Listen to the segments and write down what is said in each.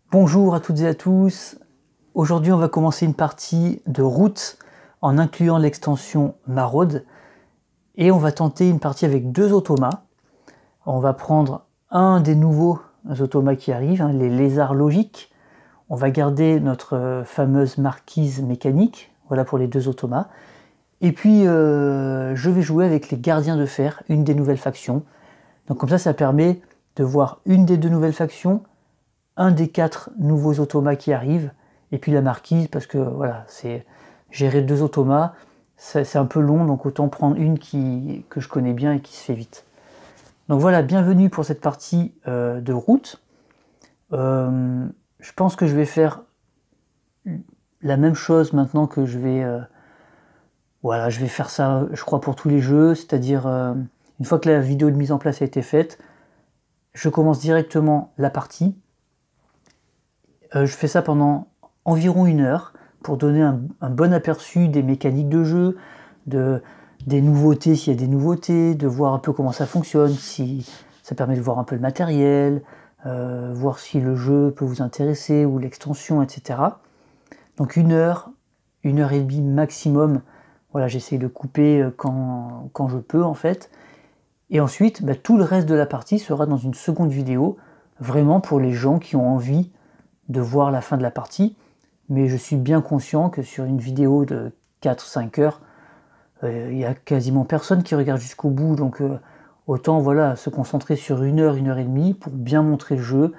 Bonjour à toutes et à tous. Aujourd'hui, on va commencer une partie de route en incluant l'extension Maraude et on va tenter une partie avec deux automas. On va prendre un des nouveaux automas qui arrivent, les lézards logiques. On va garder notre fameuse marquise mécanique, voilà pour les deux automas. Et puis, je vais jouer avec les gardiens de fer, une des nouvelles factions. Donc comme ça permet de voir une des deux nouvelles factions, un des 4 nouveaux automas qui arrivent, et puis la marquise, parce que voilà, c'est gérer deux automas, c'est un peu long, donc autant prendre une que je connais bien et qui se fait vite. Donc voilà, bienvenue pour cette partie de route. Je pense que je vais faire la même chose maintenant que je vais... voilà, je vais faire ça, je crois, pour tous les jeux, c'est-à-dire, une fois que la vidéo de mise en place a été faite, je commence directement la partie. Je fais ça pendant environ 1 heure pour donner un bon aperçu des mécaniques de jeu, des nouveautés s'il y a des nouveautés, de voir un peu comment ça fonctionne, si ça permet de voir un peu le matériel, voir si le jeu peut vous intéresser ou l'extension, etc. Donc 1 heure, 1 heure et demie maximum. Voilà, j'essaye de couper quand je peux en fait. Et ensuite, tout le reste de la partie sera dans une seconde vidéo, vraiment pour les gens qui ont envie de voir la fin de la partie, mais je suis bien conscient que sur une vidéo de 4-5 heures, il n'y a quasiment personne qui regarde jusqu'au bout, donc autant voilà, se concentrer sur 1 heure, 1 heure et demie pour bien montrer le jeu.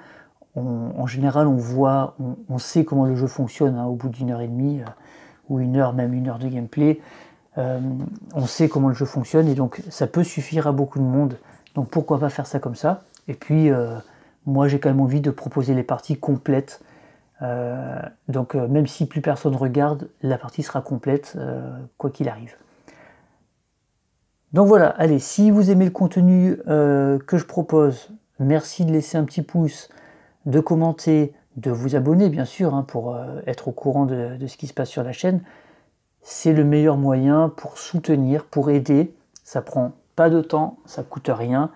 En général, on voit, on sait comment le jeu fonctionne au bout d'1 heure et demie, ou 1 heure, même 1 heure de gameplay. On sait comment le jeu fonctionne, et donc ça peut suffire à beaucoup de monde, donc pourquoi pas faire ça comme ça. Et puis moi j'ai quand même envie de proposer les parties complètes, donc même si plus personne regarde, la partie sera complète quoi qu'il arrive. Donc voilà, allez, si vous aimez le contenu que je propose, merci de laisser un petit pouce, de commenter, de vous abonner bien sûr, pour être au courant de ce qui se passe sur la chaîne. C'est le meilleur moyen pour soutenir, pour aider. Ça prend pas de temps, ça coûte rien.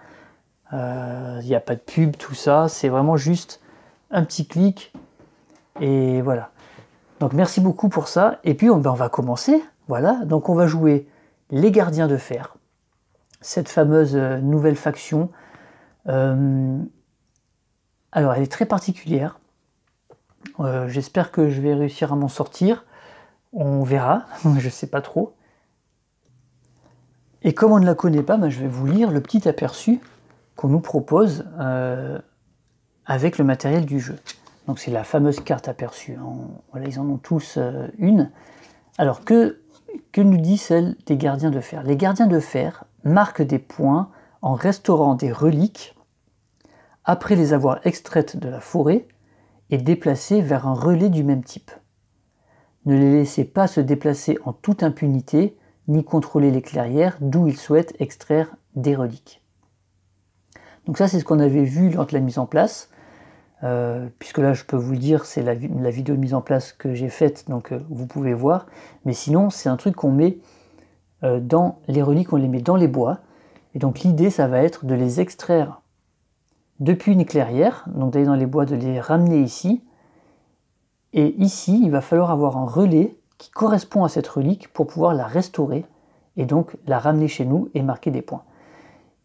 Il n'y a pas de pub, tout ça. C'est vraiment juste un petit clic. Et voilà. Donc merci beaucoup pour ça. Et puis on va commencer. Voilà. Donc on va jouer les gardiens de fer. Cette fameuse nouvelle faction. Alors elle est très particulière. J'espère que je vais réussir à m'en sortir. On verra, je sais pas trop. Et comme on ne la connaît pas, je vais vous lire le petit aperçu qu'on nous propose avec le matériel du jeu. Donc c'est la fameuse carte aperçu. Voilà, ils en ont tous une. Alors que nous dit celle des gardiens de fer? Les gardiens de fer marquent des points en restaurant des reliques après les avoir extraites de la forêt et déplacées vers un relais du même type. Ne les laissez pas se déplacer en toute impunité, ni contrôler les clairières d'où ils souhaitent extraire des reliques. Donc ça, c'est ce qu'on avait vu lors de la mise en place, puisque là, je peux vous le dire, c'est la vidéo de mise en place que j'ai faite, donc vous pouvez voir. Mais sinon, c'est un truc qu'on met dans les reliques, on les met dans les bois. Et donc l'idée, ça va être de les extraire depuis une clairière, donc d'aller dans les bois, de les ramener ici. Et ici, il va falloir avoir un relais qui correspond à cette relique pour pouvoir la restaurer et donc la ramener chez nous et marquer des points.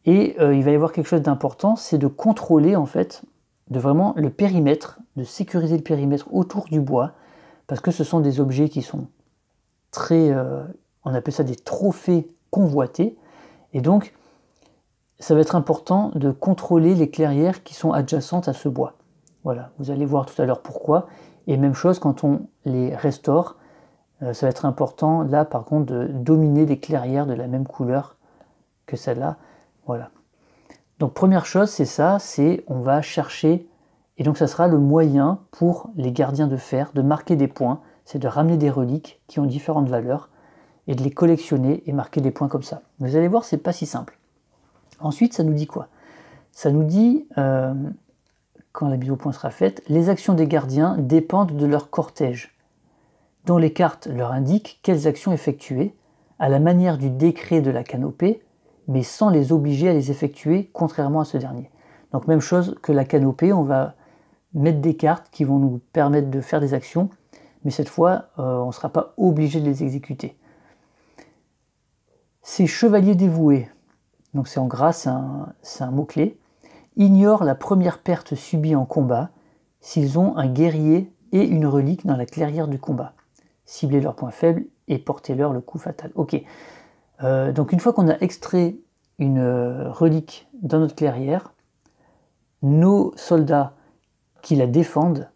Et il va y avoir quelque chose d'important, c'est de contrôler en fait, de vraiment le périmètre, de sécuriser le périmètre autour du bois, parce que ce sont des objets qui sont très, on appelle ça des trophées convoités, et donc ça va être important de contrôler les clairières qui sont adjacentes à ce bois. Voilà, vous allez voir tout à l'heure pourquoi. Et même chose quand on les restaure, ça va être important là par contre de dominer les clairières de la même couleur que celle-là. Voilà. Donc première chose c'est ça, c'est on va chercher, et donc ça sera le moyen pour les gardiens de fer de marquer des points, c'est de ramener des reliques qui ont différentes valeurs et de les collectionner et marquer des points comme ça. Vous allez voir, c'est pas si simple. Ensuite ça nous dit quoi? Ça nous dit... quand la mise au point sera faite, les actions des gardiens dépendent de leur cortège, dont les cartes leur indiquent quelles actions effectuer, à la manière du décret de la canopée, mais sans les obliger à les effectuer, contrairement à ce dernier. Donc même chose que la canopée, on va mettre des cartes qui vont nous permettre de faire des actions, mais cette fois, on ne sera pas obligé de les exécuter. Ces chevaliers dévoués, donc c'est en gras, c'est un mot-clé, ignorent la première perte subie en combat s'ils ont un guerrier et une relique dans la clairière du combat. Ciblez leurs points faibles et portez-leur le coup fatal. Ok, donc une fois qu'on a extrait une relique dans notre clairière, nos soldats qui la défendent,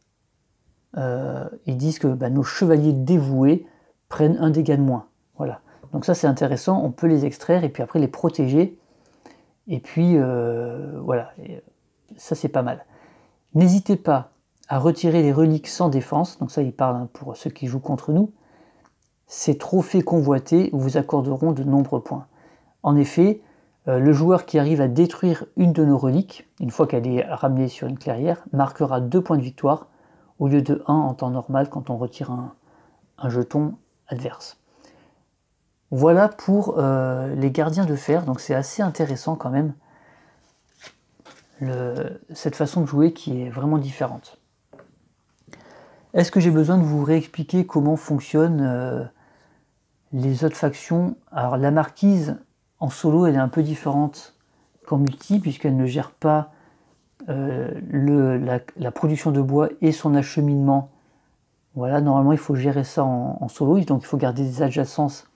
ils disent que nos chevaliers dévoués prennent un dégât de moins. Voilà. Donc ça c'est intéressant, on peut les extraire et puis après les protéger. Et puis voilà, ça c'est pas mal. N'hésitez pas à retirer les reliques sans défense, donc ça il parle pour ceux qui jouent contre nous. Ces trophées convoités vous accorderont de nombreux points. En effet, le joueur qui arrive à détruire une de nos reliques, une fois qu'elle est ramenée sur une clairière, marquera 2 points de victoire, au lieu de 1 en temps normal quand on retire un jeton adverse. Voilà pour les gardiens de fer, donc c'est assez intéressant quand même, cette façon de jouer qui est vraiment différente. Est-ce que j'ai besoin de vous réexpliquer comment fonctionnent les autres factions? Alors la marquise, en solo, elle est un peu différente qu'en multi, puisqu'elle ne gère pas la production de bois et son acheminement. Voilà, normalement il faut gérer ça en solo, donc il faut garder des adjacences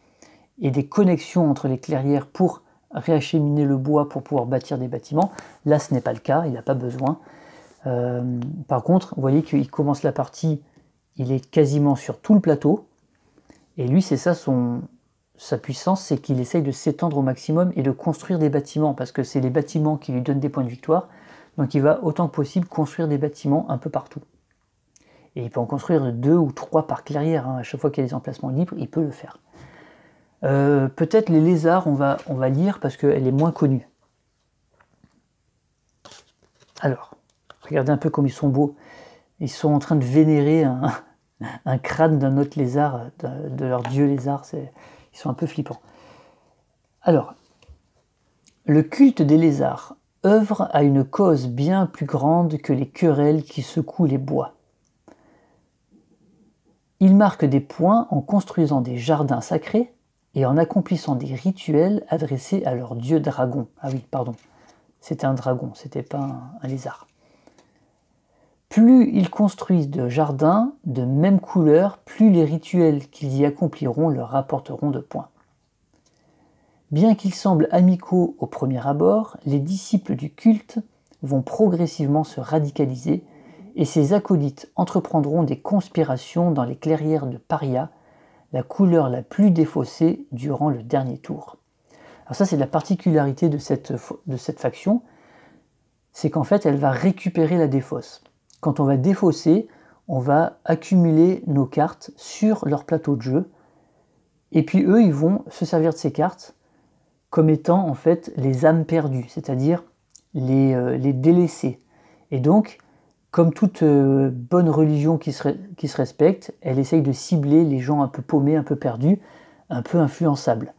et des connexions entre les clairières pour réacheminer le bois pour pouvoir bâtir des bâtiments. Là ce n'est pas le cas, il n'a pas besoin. Par contre, vous voyez qu'il commence la partie, il est quasiment sur tout le plateau, et lui c'est ça sa puissance, c'est qu'il essaye de s'étendre au maximum et de construire des bâtiments, parce que c'est les bâtiments qui lui donnent des points de victoire, donc il va autant que possible construire des bâtiments un peu partout. Et il peut en construire 2 ou 3 par clairière, à chaque fois qu'il y a des emplacements libres, il peut le faire. Peut-être les lézards, on va lire parce qu'elle est moins connue. Alors, regardez un peu comme ils sont beaux. Ils sont en train de vénérer un crâne d'un autre lézard, de leur dieu lézard. Ils sont un peu flippants. Alors, le culte des lézards œuvre à une cause bien plus grande que les querelles qui secouent les bois. Ils marquent des points en construisant des jardins sacrés et en accomplissant des rituels adressés à leur dieu dragon. Ah oui, pardon, c'était un dragon, c'était pas un lézard. Plus ils construisent de jardins de même couleur, plus les rituels qu'ils y accompliront leur rapporteront de points. Bien qu'ils semblent amicaux au premier abord, les disciples du culte vont progressivement se radicaliser et ces acolytes entreprendront des conspirations dans les clairières de Paria, la couleur la plus défaussée durant le dernier tour. Alors ça c'est la particularité de cette faction, c'est qu'en fait elle va récupérer la défausse. Quand on va défausser, on va accumuler nos cartes sur leur plateau de jeu, et puis eux ils vont se servir de ces cartes comme étant en fait les âmes perdues, c'est-à-dire les délaissés. Et donc, comme toute bonne religion qui se respecte, elle essaye de cibler les gens un peu paumés, un peu perdus, un peu influençables.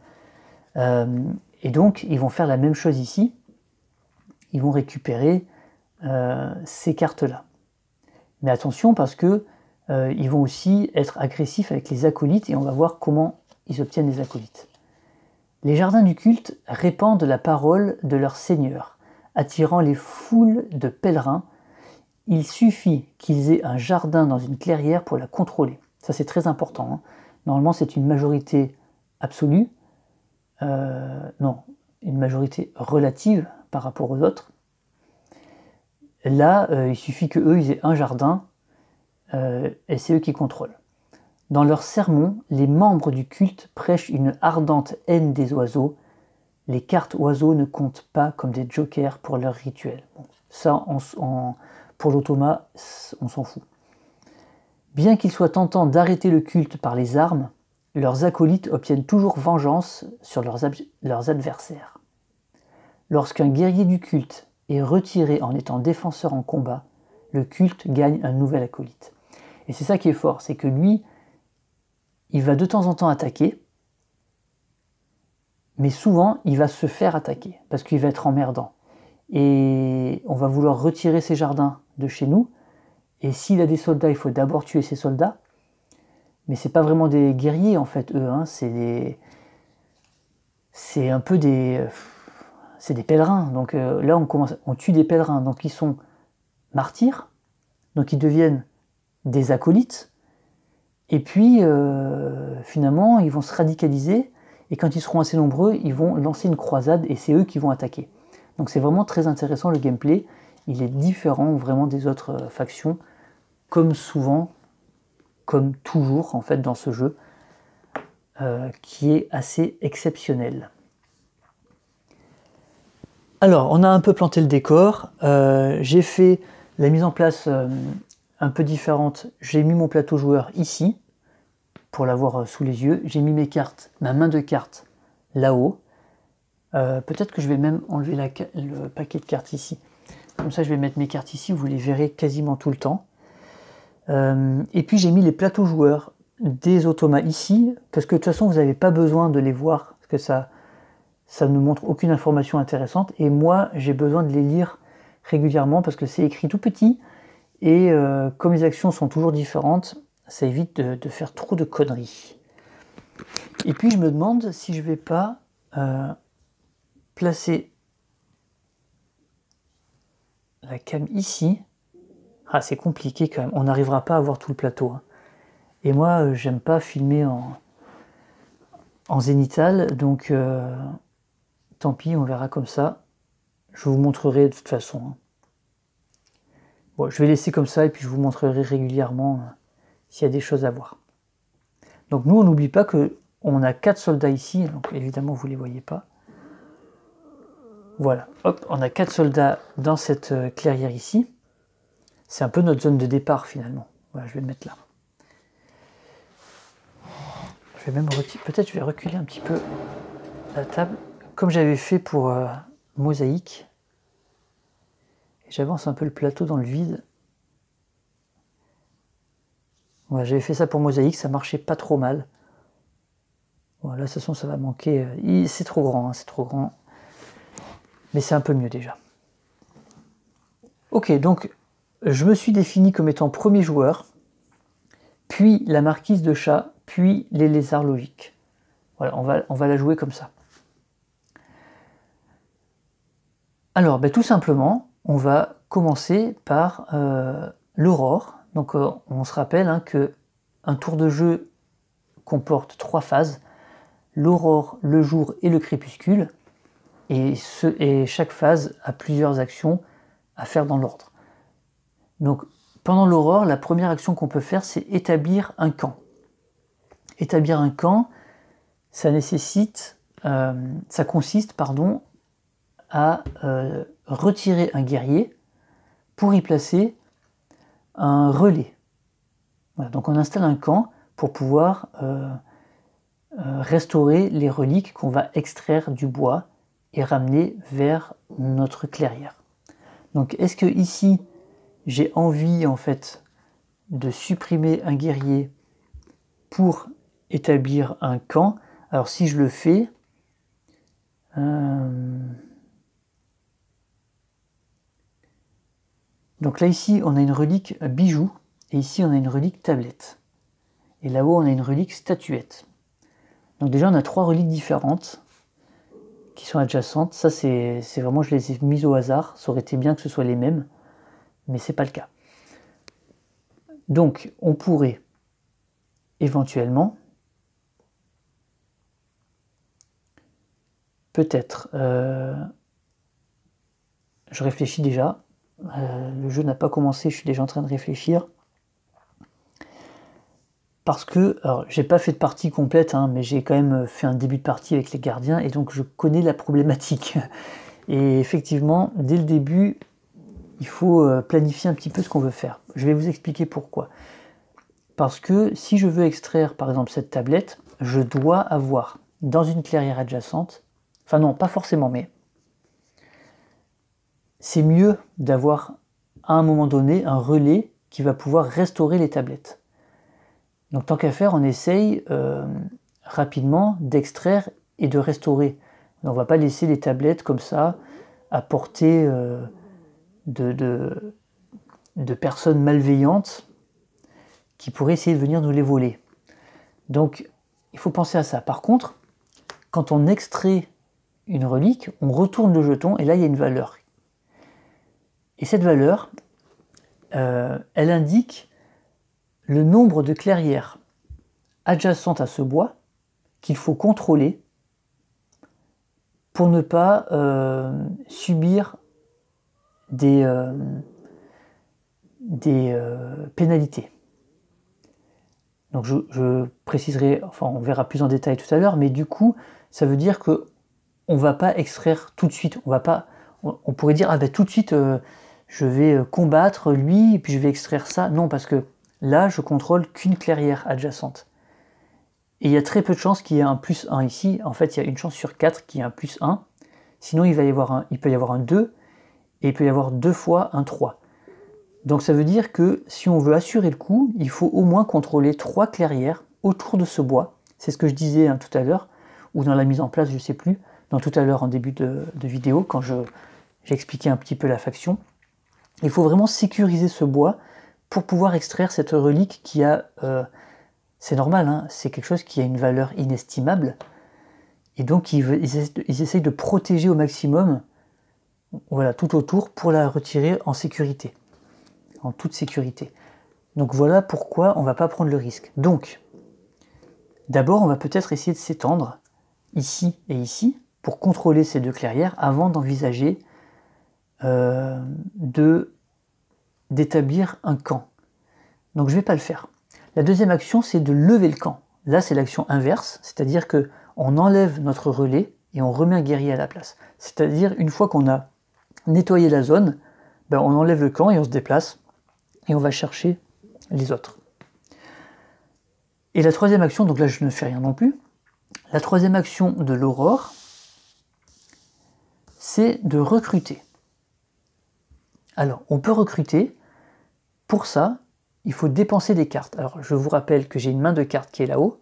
Et donc, ils vont faire la même chose ici. Ils vont récupérer ces cartes-là. Mais attention, parce que ils vont aussi être agressifs avec les acolytes, et on va voir comment ils obtiennent les acolytes. Les jardins du culte répandent la parole de leur Seigneur, attirant les foules de pèlerins. Il suffit qu'ils aient un jardin dans une clairière pour la contrôler. Ça c'est très important. Hein. Normalement c'est une majorité absolue, non, une majorité relative par rapport aux autres. Là, il suffit qu'eux ils aient un jardin et c'est eux qui contrôlent. Dans leurs sermons, les membres du culte prêchent une ardente haine des oiseaux. Les cartes oiseaux ne comptent pas comme des jokers pour leur rituel. Bon, ça, pour l'automa, on s'en fout. Bien qu'il soit tentant d'arrêter le culte par les armes, leurs acolytes obtiennent toujours vengeance sur leurs adversaires. Lorsqu'un guerrier du culte est retiré en étant défenseur en combat, le culte gagne un nouvel acolyte. Et c'est ça qui est fort, c'est que lui, il va de temps en temps attaquer, mais souvent il va se faire attaquer, parce qu'il va être emmerdant. Et on va vouloir retirer ses jardins de chez nous, Et s'il a des soldats, il faut d'abord tuer ses soldats. Mais c'est pas vraiment des guerriers en fait, eux. Hein. C'est un peu des pèlerins. Donc là, on tue des pèlerins. Donc ils sont martyrs. Donc ils deviennent des acolytes. Et puis finalement, ils vont se radicaliser. Et quand ils seront assez nombreux, ils vont lancer une croisade et c'est eux qui vont attaquer. Donc c'est vraiment très intéressant le gameplay. Il est différent vraiment des autres factions, comme souvent, comme toujours en fait dans ce jeu, qui est assez exceptionnel. Alors, on a un peu planté le décor. J'ai fait la mise en place un peu différente. J'ai mis mon plateau joueur ici, pour l'avoir sous les yeux. J'ai mis mes cartes, ma main de cartes là-haut. Peut-être que je vais même enlever le paquet de cartes ici. Comme ça, je vais mettre mes cartes ici, vous les verrez quasiment tout le temps. Et puis, j'ai mis les plateaux joueurs des automates ici, parce que de toute façon, vous n'avez pas besoin de les voir, parce que ça ne montre aucune information intéressante. Et moi, j'ai besoin de les lire régulièrement, parce que c'est écrit tout petit. Et comme les actions sont toujours différentes, ça évite de faire trop de conneries. Et puis, je me demande si je ne vais pas placer la cam ici. Ah, c'est compliqué quand même. On n'arrivera pas à voir tout le plateau. Hein. Et moi, j'aime pas filmer en zénithal. Donc, tant pis, on verra comme ça. Je vous montrerai de toute façon. Hein. Bon, je vais laisser comme ça et puis je vous montrerai régulièrement s'il y a des choses à voir. Donc, nous, on n'oublie pas qu'on a 4 soldats ici. Donc, évidemment, vous ne les voyez pas. Voilà. Hop, on a 4 soldats dans cette clairière ici. C'est un peu notre zone de départ finalement. Voilà, je vais le mettre là. Je vais même peut-être je vais reculer un petit peu la table, comme j'avais fait pour Mosaïque. J'avance un peu le plateau dans le vide. Voilà, j'avais fait ça pour Mosaïque, ça marchait pas trop mal. Voilà, de toute façon ça va manquer. C'est trop grand, hein, c'est trop grand. Mais c'est un peu mieux déjà. Ok, donc je me suis défini comme étant premier joueur, puis la marquise de chat, puis les lézards logiques. Voilà, on va la jouer comme ça. Alors, tout simplement, on va commencer par l'aurore. Donc, on se rappelle hein, qu'un tour de jeu comporte 3 phases. L'aurore, le jour et le crépuscule. Et chaque phase a plusieurs actions à faire dans l'ordre. Donc, pendant l'aurore, la première action qu'on peut faire, c'est établir un camp. Établir un camp, ça consiste à retirer un guerrier pour y placer un relais. Voilà, donc on installe un camp pour pouvoir restaurer les reliques qu'on va extraire du bois et ramener vers notre clairière. Donc est-ce que ici j'ai envie en fait de supprimer un guerrier pour établir un camp? Alors si je le fais, donc là ici on a une relique bijou et ici on a une relique tablette. Et là-haut on a une relique statuette. Donc déjà on a 3 reliques différentes qui sont adjacentes. Ça c'est vraiment, je les ai mises au hasard. Ça aurait été bien que ce soit les mêmes, mais c'est pas le cas. Donc on pourrait éventuellement peut-être, je réfléchis déjà, le jeu n'a pas commencé, je suis déjà en train de réfléchir. Parce que, alors j'ai pas fait de partie complète, hein, mais j'ai quand même fait un début de partie avec les gardiens, et donc je connais la problématique. Et effectivement, dès le début, il faut planifier un petit peu ce qu'on veut faire. Je vais vous expliquer pourquoi. Parce que si je veux extraire, par exemple, cette tablette, je dois avoir dans une clairière adjacente, enfin non, pas forcément, mais c'est mieux d'avoir à un moment donné un relais qui va pouvoir restaurer les tablettes. Donc tant qu'à faire, on essaye rapidement d'extraire et de restaurer. On ne va pas laisser les tablettes comme ça à portée de de personnes malveillantes qui pourraient essayer de venir nous les voler. Donc, il faut penser à ça. Par contre, quand on extrait une relique, on retourne le jeton et là, il y a une valeur. Et cette valeur, elle indique le nombre de clairières adjacentes à ce bois qu'il faut contrôler pour ne pas subir des pénalités. Donc je préciserai, enfin on verra plus en détail tout à l'heure, mais du coup, ça veut dire que on va pas extraire tout de suite. On pourrait dire, ah ben tout de suite, je vais combattre lui, et puis je vais extraire ça. Non, parce que là, je contrôle qu'une clairière adjacente. Et il y a très peu de chances qu'il y ait un plus 1 ici. En fait, il y a une chance sur 4 qu'il y ait un plus 1. Sinon, il peut y avoir un 2, et il peut y avoir 2 fois un 3. Donc ça veut dire que si on veut assurer le coup, il faut au moins contrôler 3 clairières autour de ce bois. C'est ce que je disais tout à l'heure, ou dans la mise en place, je ne sais plus, dans tout à l'heure en début de vidéo, quand j'ai expliqué un petit peu la faction. Il faut vraiment sécuriser ce bois pour pouvoir extraire cette relique qui a... c'est normal, hein, c'est quelque chose qui a une valeur inestimable. Et donc ils essayent de protéger au maximum, voilà, tout autour pour la retirer en sécurité. En toute sécurité. Donc voilà pourquoi on ne va pas prendre le risque. Donc, d'abord, on va peut-être essayer de s'étendre ici et ici pour contrôler ces 2 clairières avant d'envisager d'établir un camp. Donc je ne vais pas le faire. La deuxième action, c'est de lever le camp. Là, c'est l'action inverse, c'est-à-dire que on enlève notre relais et on remet un guerrier à la place. C'est-à-dire, une fois qu'on a nettoyé la zone, ben, on enlève le camp et on se déplace et on va chercher les autres. Et la troisième action, donc là je ne fais rien non plus, la troisième action de l'aurore, c'est de recruter. Alors, on peut recruter, pour ça, il faut dépenser des cartes. Alors, je vous rappelle que j'ai une main de cartes qui est là-haut,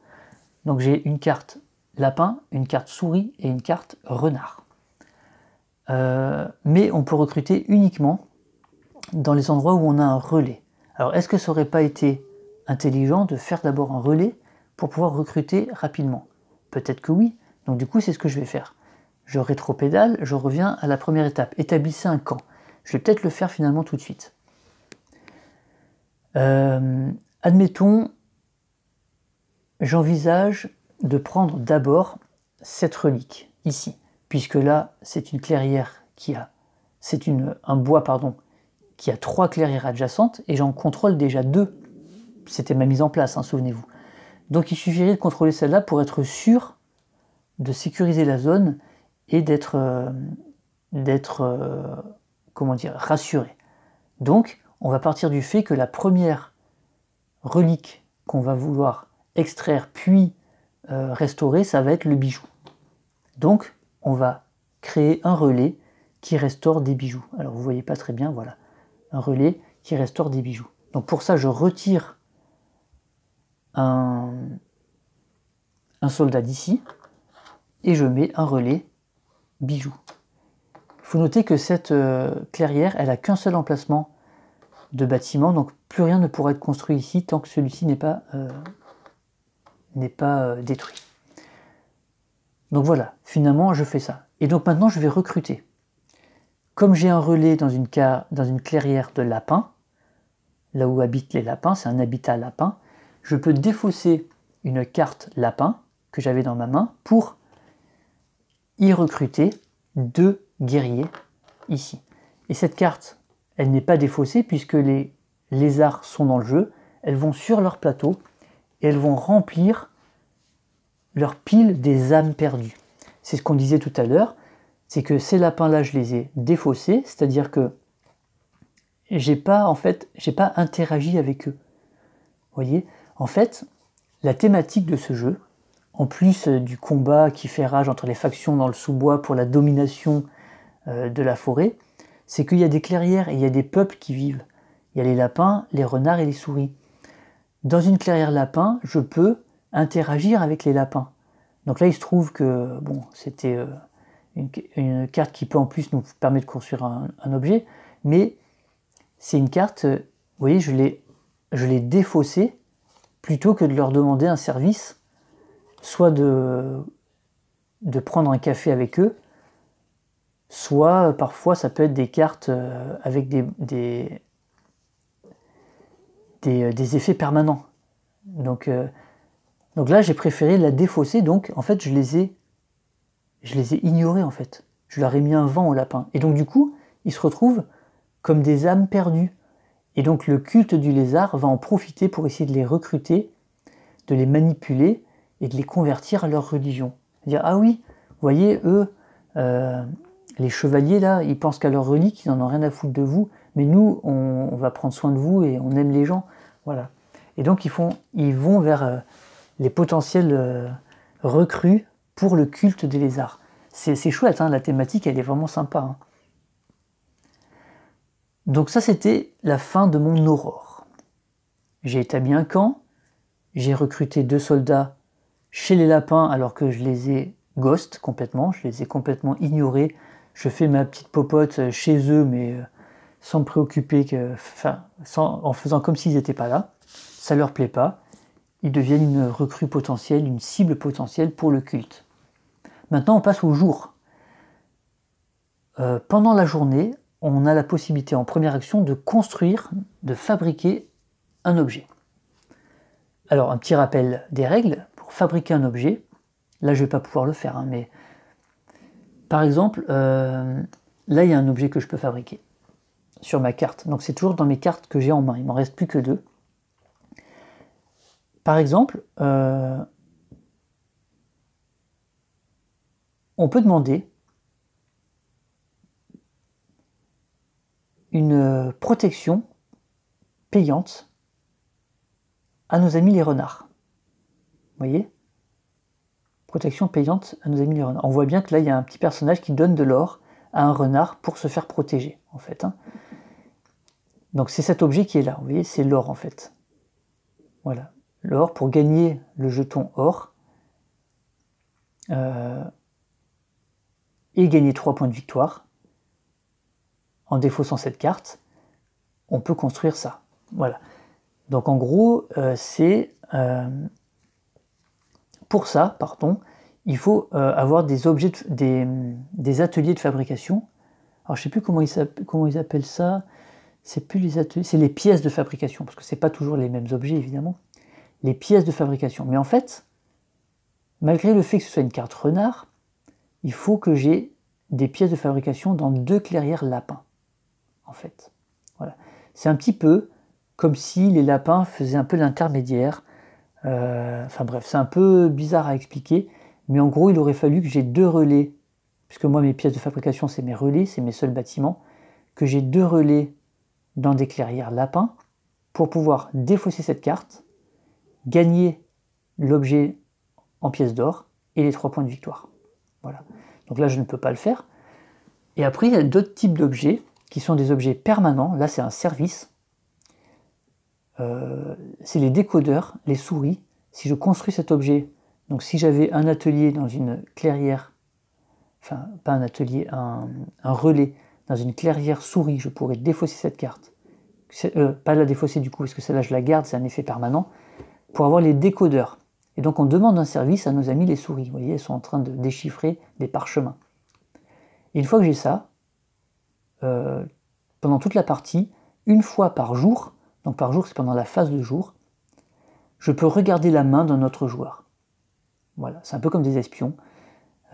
donc j'ai une carte lapin, une carte souris et une carte renard. Mais on peut recruter uniquement dans les endroits où on a un relais. Alors, est-ce que ça n'aurait pas été intelligent de faire d'abord un relais pour pouvoir recruter rapidement? Peut-être que oui. Donc du coup, c'est ce que je vais faire. Je rétropédale, je reviens à la première étape. Établissez un camp. Je vais peut-être le faire finalement tout de suite. Admettons, j'envisage de prendre d'abord cette relique, ici. Puisque là, c'est une clairière un bois, qui a 3 clairières adjacentes, et j'en contrôle déjà 2. C'était ma mise en place, hein, souvenez-vous. Donc il suffirait de contrôler celle-là pour être sûr de sécuriser la zone et d'être rassuré. Donc on va partir du fait que la première relique qu'on va vouloir extraire puis restaurer, ça va être le bijou. Donc on va créer un relais qui restaure des bijoux. Alors vous voyez pas très bien, voilà. Un relais qui restaure des bijoux. Donc pour ça, je retire un soldat d'ici et je mets un relais bijoux. Il faut noter que cette clairière, elle n'a qu'un seul emplacement de bâtiment, donc plus rien ne pourra être construit ici tant que celui-ci n'est pas détruit. Donc voilà, finalement je fais ça. Et donc maintenant je vais recruter. Comme j'ai un relais dans une clairière de lapins, là où habitent les lapins, c'est un habitat lapin, je peux défausser une carte lapin que j'avais dans ma main pour y recruter 2 guerriers ici. Et cette carte, elle n'est pas défaussée puisque les lézards sont dans le jeu, elles vont sur leur plateau et elles vont remplir leur pile des âmes perdues. C'est ce qu'on disait tout à l'heure, c'est que ces lapins-là, je les ai défaussés, c'est-à-dire que j'ai pas interagi avec eux. Vous voyez, en fait, la thématique de ce jeu, en plus du combat qui fait rage entre les factions dans le sous-bois pour la domination de la forêt, c'est qu'il y a des clairières et il y a des peuples qui vivent. Il y a les lapins, les renards et les souris. Dans une clairière lapin, je peux interagir avec les lapins. Donc là, il se trouve que bon, c'était une carte qui peut en plus nous permettre de construire un objet, mais c'est une carte, vous voyez, je l'ai défaussée plutôt que de leur demander un service, soit de prendre un café avec eux, soit parfois ça peut être des cartes avec des effets permanents. Donc là j'ai préféré la défausser, donc en fait je les ai ignorés en fait. Je leur ai mis un vent au lapin. Et donc du coup, ils se retrouvent comme des âmes perdues. Et donc le culte du lézard va en profiter pour essayer de les recruter, de les manipuler et de les convertir à leur religion. Dire, ah oui, vous voyez, eux, les chevaliers là, ils pensent qu'à leur relique, ils n'en ont rien à foutre de vous, mais nous, on va prendre soin de vous et on aime les gens. Voilà. Et donc ils vont vers les potentiels recrues pour le culte des lézards. C'est chouette, hein, la thématique, elle est vraiment sympa. Hein. Donc ça, c'était la fin de mon aurore. J'ai établi un camp, j'ai recruté 2 soldats chez les lapins alors que je les ai ghost complètement, je les ai complètement ignorés. Je fais ma petite popote chez eux, mais sans me préoccuper, en faisant comme s'ils n'étaient pas là. Ça leur plaît pas. Ils deviennent une recrue potentielle, une cible potentielle pour le culte. Maintenant, on passe au jour. Pendant la journée, on a la possibilité en première action de construire, de fabriquer un objet. Alors, un petit rappel des règles. Pour fabriquer un objet, là je ne vais pas pouvoir le faire, hein, mais par exemple, là il y a un objet que je peux fabriquer sur ma carte. Donc c'est toujours dans mes cartes que j'ai en main, il m'en reste plus que 2. Par exemple, on peut demander une protection payante à nos amis les renards. Vous voyez ? Protection payante à nos amis les renards. On voit bien que là, il y a un petit personnage qui donne de l'or à un renard pour se faire protéger, en fait. Hein. Donc c'est cet objet qui est là, vous voyez, c'est l'or, en fait. Voilà. L'or, pour gagner le jeton or, et gagner 3 points de victoire, en défaussant cette carte, on peut construire ça. Voilà. Donc en gros, pour ça, il faut avoir des objets, des ateliers de fabrication. Alors je ne sais plus comment ils appellent ça. C'est plus les ateliers, c'est les pièces de fabrication, parce que c'est pas toujours les mêmes objets évidemment. Les pièces de fabrication. Mais en fait, malgré le fait que ce soit une carte renard, il faut que j'ai des pièces de fabrication dans 2 clairières lapins. En fait, voilà. C'est un petit peu comme si les lapins faisaient un peu l'intermédiaire. Enfin bref, c'est un peu bizarre à expliquer, mais en gros, il aurait fallu que j'ai 2 relais, puisque moi, mes pièces de fabrication, c'est mes relais, c'est mes seuls bâtiments, que j'ai 2 relais dans des clairières lapins pour pouvoir défausser cette carte, gagner l'objet en pièces d'or et les 3 points de victoire. Voilà. Donc là, je ne peux pas le faire. Et après, il y a d'autres types d'objets qui sont des objets permanents. Là, c'est un service. C'est les décodeurs, les souris. Si je construis cet objet, donc si j'avais un atelier dans une clairière, enfin pas un atelier, un relais dans une clairière souris, je pourrais défausser cette carte. Pas la défausser du coup, parce que celle-là je la garde, c'est un effet permanent, pour avoir les décodeurs. Et donc on demande un service à nos amis les souris. Vous voyez, elles sont en train de déchiffrer des parchemins. Et une fois que j'ai ça, pendant toute la partie, une fois par jour, donc par jour c'est pendant la phase de jour, je peux regarder la main d'un autre joueur. Voilà, c'est un peu comme des espions.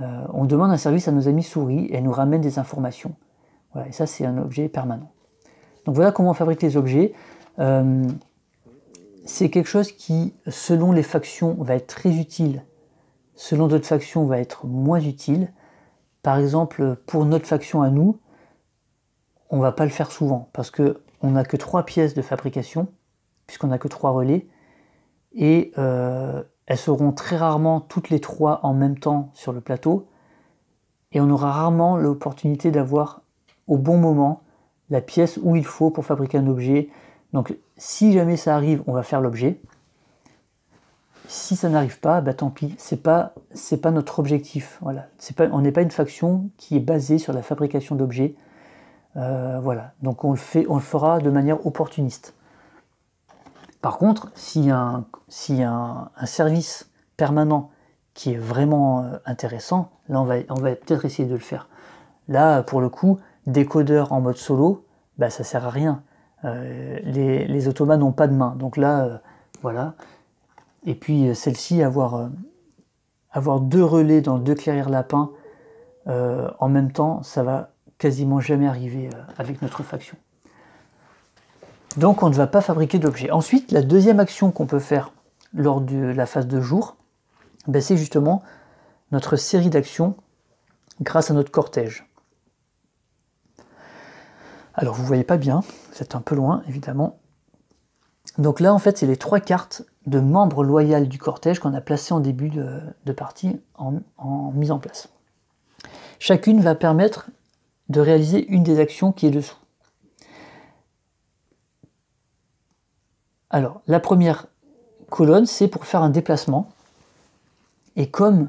On demande un service à nos amis souris et elles nous ramènent des informations. Voilà, et ça c'est un objet permanent. Donc voilà comment on fabrique les objets. C'est quelque chose qui, selon les factions, va être très utile. Selon d'autres factions, va être moins utile. Par exemple, pour notre faction à nous, on ne va pas le faire souvent, parce qu'on n'a que 3 pièces de fabrication, puisqu'on n'a que 3 relais, et elles seront très rarement toutes les 3 en même temps sur le plateau, et on aura rarement l'opportunité d'avoir au bon moment la pièce où il faut pour fabriquer un objet. Donc si jamais ça arrive, on va faire l'objet. Si ça n'arrive pas, bah tant pis, c'est pas notre objectif. Voilà. On n'est pas une faction qui est basée sur la fabrication d'objets. Voilà, donc on le fera de manière opportuniste. Par contre, s'il y a un service permanent qui est vraiment intéressant, là on va peut-être essayer de le faire. Là, pour le coup, décodeur en mode solo, bah, ça sert à rien. Les automates n'ont pas de main, donc là, voilà. Et puis celle-ci, avoir 2 relais dans 2 clairières lapins en même temps, ça va quasiment jamais arriver avec notre faction. Donc on ne va pas fabriquer d'objets. Ensuite, la deuxième action qu'on peut faire lors de la phase de jour, ben c'est justement notre série d'actions grâce à notre cortège. Alors vous ne voyez pas bien, vous êtes un peu loin évidemment. Donc là en fait c'est les 3 cartes de membres loyaux du cortège qu'on a placées en début de partie en mise en place. Chacune va permettre de réaliser une des actions qui est dessous. Alors, la première colonne, c'est pour faire un déplacement. Et comme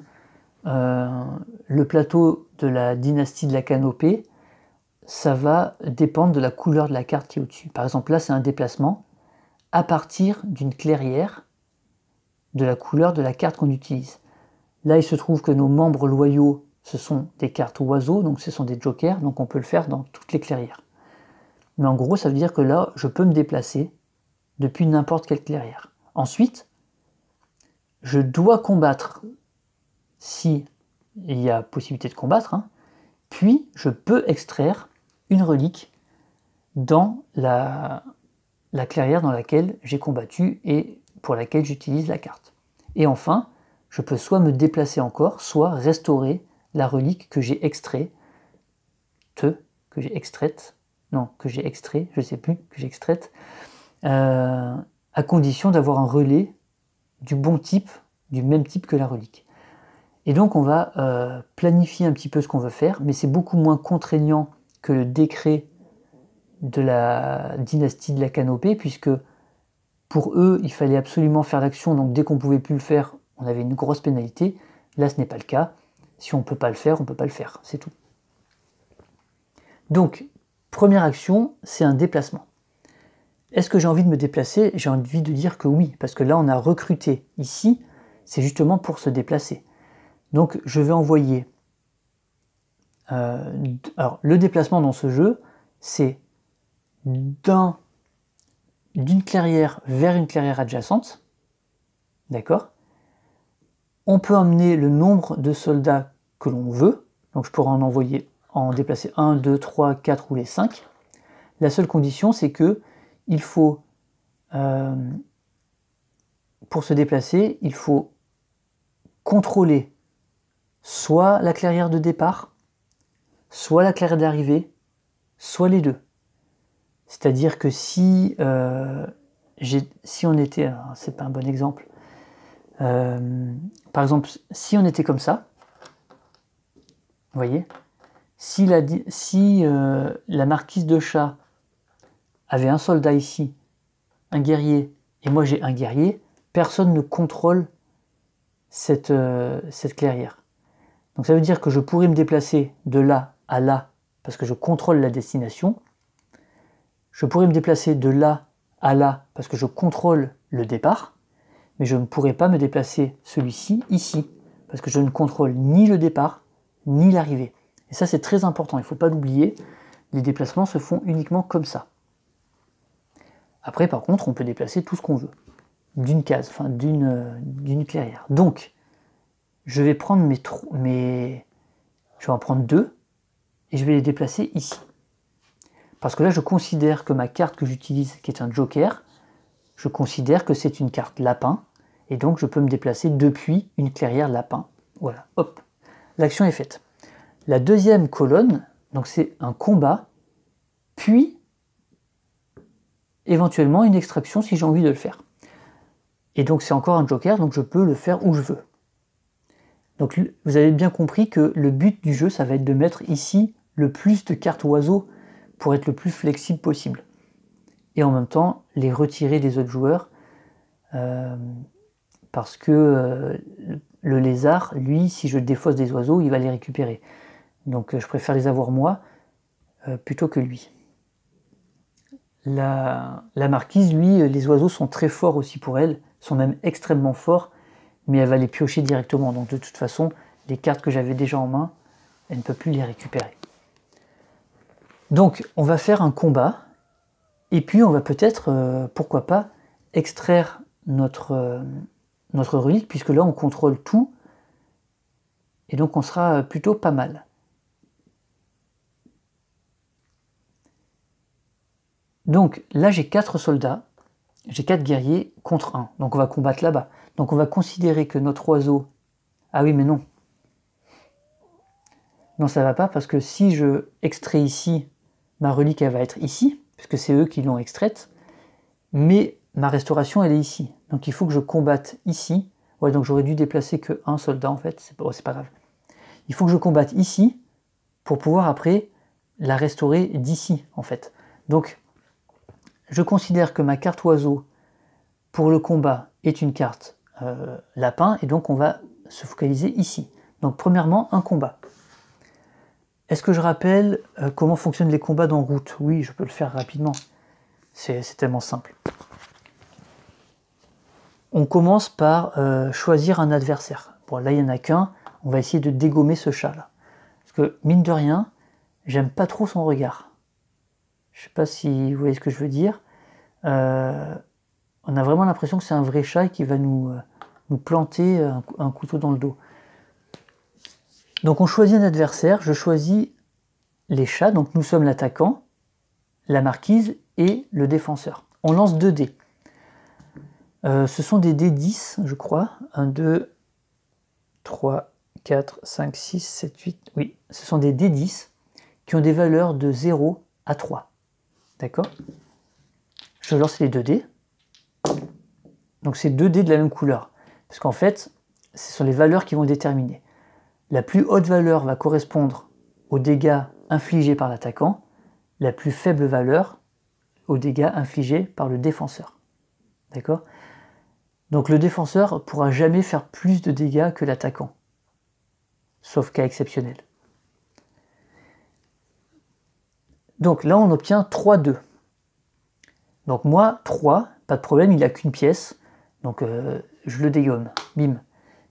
le plateau de la dynastie de la canopée, ça va dépendre de la couleur de la carte qui est au-dessus. Par exemple, là, c'est un déplacement à partir d'une clairière de la couleur de la carte qu'on utilise. Là, il se trouve que nos membres loyaux, ce sont des cartes oiseaux, donc ce sont des jokers, donc on peut le faire dans toutes les clairières. Mais en gros, ça veut dire que là, je peux me déplacer depuis n'importe quelle clairière. Ensuite, je dois combattre si il y a possibilité de combattre, hein, puis je peux extraire une relique dans la clairière dans laquelle j'ai combattu et pour laquelle j'utilise la carte. Et enfin, je peux soit me déplacer encore, soit restaurer la relique que j'ai extraite, je sais plus, que j'ai extraite, à condition d'avoir un relais du bon type, du même type que la relique. Et donc on va planifier un petit peu ce qu'on veut faire, mais c'est beaucoup moins contraignant que le décret de la dynastie de la canopée, puisque pour eux, il fallait absolument faire l'action, donc dès qu'on ne pouvait plus le faire, on avait une grosse pénalité. Là, ce n'est pas le cas. Si on ne peut pas le faire, on ne peut pas le faire, c'est tout. Donc, première action, c'est un déplacement. Est-ce que j'ai envie de me déplacer? J'ai envie de dire que oui, parce que là on a recruté ici, c'est justement pour se déplacer. Donc je vais envoyer... alors le déplacement dans ce jeu, c'est d'une clairière vers une clairière adjacente, d'accord? On peut emmener le nombre de soldats que l'on veut, donc je pourrais en déplacer 1, 2, 3, 4 ou les 5. La seule condition, c'est que il faut, pour se déplacer, il faut contrôler soit la clairière de départ, soit la clairière d'arrivée, soit les deux. C'est-à-dire que si on était, c'est pas un bon exemple, par exemple, si on était comme ça, vous voyez, si la marquise de Chat avait un soldat ici, un guerrier, et moi j'ai un guerrier, personne ne contrôle cette clairière. Donc ça veut dire que je pourrais me déplacer de là à là, parce que je contrôle la destination. Je pourrais me déplacer de là à là, parce que je contrôle le départ, mais je ne pourrais pas me déplacer celui-ci ici, parce que je ne contrôle ni le départ, ni l'arrivée. Et ça c'est très important, il ne faut pas l'oublier, les déplacements se font uniquement comme ça. Après, par contre, on peut déplacer tout ce qu'on veut, d'une case, enfin d'une clairière. Donc, je vais prendre je vais en prendre 2, et je vais les déplacer ici. Parce que là, je considère que ma carte que j'utilise, qui est un joker, je considère que c'est une carte lapin, et donc je peux me déplacer depuis une clairière lapin. Voilà, hop, l'action est faite. La deuxième colonne, donc c'est un combat, puis éventuellement une extraction si j'ai envie de le faire. Et donc c'est encore un joker, donc je peux le faire où je veux. Donc vous avez bien compris que le but du jeu, ça va être de mettre ici le plus de cartes oiseaux pour être le plus flexible possible. Et en même temps, les retirer des autres joueurs, parce que le lézard, lui, si je défausse des oiseaux, il va les récupérer. Donc je préfère les avoir moi. plutôt que lui. La marquise, lui, les oiseaux sont très forts aussi pour elle, sont même extrêmement forts, mais elle va les piocher directement. Donc de toute façon, les cartes que j'avais déjà en main, elle ne peut plus les récupérer. Donc on va faire un combat, et puis on va peut-être, pourquoi pas, extraire notre relique, puisque là on contrôle tout, et donc on sera plutôt pas mal. Donc là j'ai 4 soldats, j'ai 4 guerriers contre 1, donc on va combattre là-bas. Donc on va considérer que notre oiseau... Ah oui mais non. Non ça va pas parce que si je extrais ici, ma relique elle va être ici, puisque c'est eux qui l'ont extraite, mais ma restauration elle est ici. Donc il faut que je combatte ici. Ouais donc j'aurais dû déplacer que un soldat en fait, c'est pas grave. Il faut que je combatte ici pour pouvoir après la restaurer d'ici en fait. Donc je considère que ma carte oiseau pour le combat est une carte lapin, et donc on va se focaliser ici. Donc premièrement, un combat. Est-ce que je rappelle comment fonctionnent les combats dans Route? Oui, je peux le faire rapidement. C'est tellement simple. On commence par choisir un adversaire. Bon, là, il n'y en a qu'un. On va essayer de dégommer ce chat-là. Parce que, mine de rien, j'aime pas trop son regard. Je sais pas si vous voyez ce que je veux dire. On a vraiment l'impression que c'est un vrai chat qui va nous planter un couteau dans le dos. Donc on choisit un adversaire, je choisis les chats, donc nous sommes l'attaquant, la marquise et le défenseur. On lance 2 dés. Ce sont des dés 10, je crois. 1, 2, 3, 4, 5, 6, 7, 8. Oui, ce sont des dés 10 qui ont des valeurs de 0 à 3. D'accord? Je lance les 2 dés. Donc c'est 2 dés de la même couleur. Parce qu'en fait, ce sont les valeurs qui vont déterminer. La plus haute valeur va correspondre aux dégâts infligés par l'attaquant, la plus faible valeur aux dégâts infligés par le défenseur. D'accord? Donc le défenseur ne pourra jamais faire plus de dégâts que l'attaquant, sauf cas exceptionnel. Donc là on obtient 3-2. Donc moi, 3, pas de problème, il n'a qu'une pièce, donc je le dégomme, bim.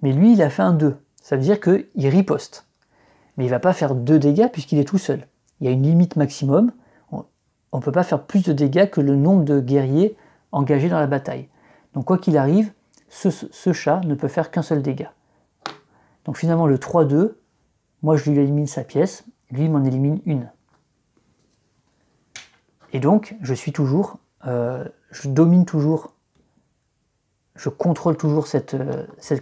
Mais lui, il a fait un 2, ça veut dire qu'il riposte. Mais il ne va pas faire 2 dégâts puisqu'il est tout seul. Il y a une limite maximum, on ne peut pas faire plus de dégâts que le nombre de guerriers engagés dans la bataille. Donc quoi qu'il arrive, ce chat ne peut faire qu'un seul dégât. Donc finalement le 3-2, moi je lui élimine sa pièce, lui il m'en élimine une. Et donc je suis toujours, je domine toujours, je contrôle toujours cette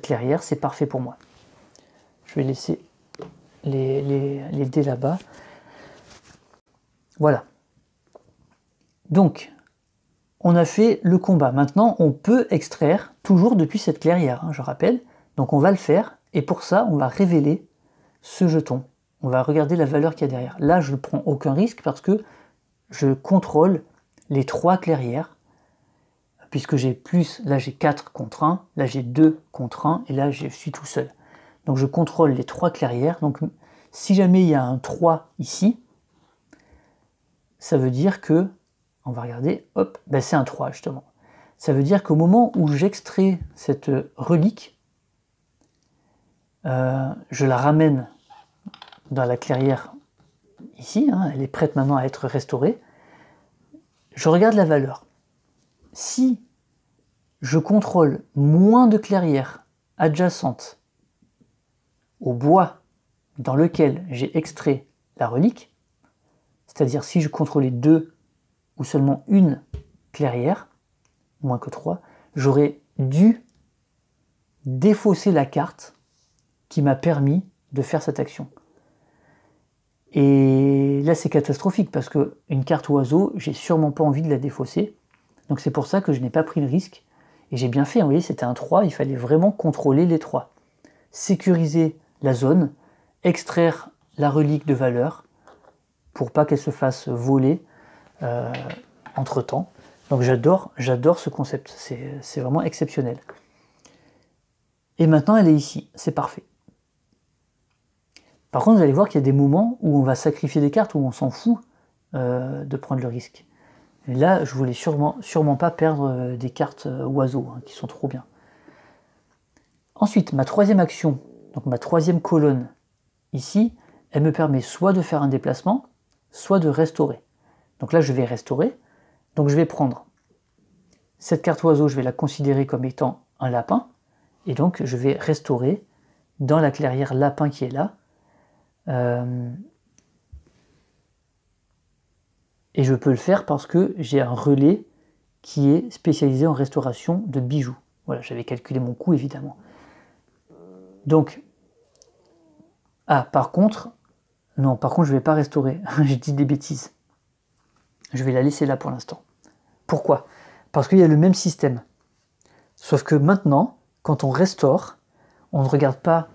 clairière, c'est parfait pour moi. Je vais laisser les dés là-bas. Voilà. Donc, on a fait le combat. Maintenant, on peut extraire toujours depuis cette clairière, hein, je rappelle. Donc on va le faire, et pour ça, on va révéler ce jeton. On va regarder la valeur qu'il y a derrière. Là, je ne prends aucun risque parce que je contrôle les 3 clairières, puisque j'ai plus, là j'ai 4 contre 1, là j'ai 2 contre 1, et là je suis tout seul. Donc je contrôle les 3 clairières. Donc si jamais il y a un 3 ici, ça veut dire que, on va regarder, hop, ben c'est un 3 justement. Ça veut dire qu'au moment où j'extrais cette relique, je la ramène dans la clairière ici, hein, elle est prête maintenant à être restaurée. Je regarde la valeur. Si je contrôle moins de clairières adjacentes au bois dans lequel j'ai extrait la relique, c'est-à-dire si je contrôlais 2 ou seulement une clairière, moins que 3, j'aurais dû défausser la carte qui m'a permis de faire cette action. Et là c'est catastrophique parce qu'une carte oiseau, j'ai sûrement pas envie de la défausser. Donc c'est pour ça que je n'ai pas pris le risque. Et j'ai bien fait, vous voyez, c'était un 3, il fallait vraiment contrôler les 3. Sécuriser la zone, extraire la relique de valeur pour pas qu'elle se fasse voler entre temps. Donc j'adore ce concept, c'est vraiment exceptionnel. Et maintenant elle est ici, c'est parfait. Par contre vous allez voir qu'il y a des moments où on va sacrifier des cartes où on s'en fout de prendre le risque. Et là, je voulais sûrement pas perdre des cartes oiseaux, hein, qui sont trop bien. Ensuite, ma troisième action, donc ma troisième colonne, ici, elle me permet soit de faire un déplacement, soit de restaurer. Donc là, je vais restaurer. Donc je vais prendre cette carte oiseau, je vais la considérer comme étant un lapin. Et donc, je vais restaurer dans la clairière lapin qui est là. Et je peux le faire parce que j'ai un relais qui est spécialisé en restauration de bijoux. Voilà, j'avais calculé mon coût, évidemment. Donc, par contre, je ne vais pas restaurer. J'ai dit des bêtises. Je vais la laisser là pour l'instant. Pourquoi? Parce qu'il y a le même système. Sauf que maintenant, quand on restaure, on ne regarde pas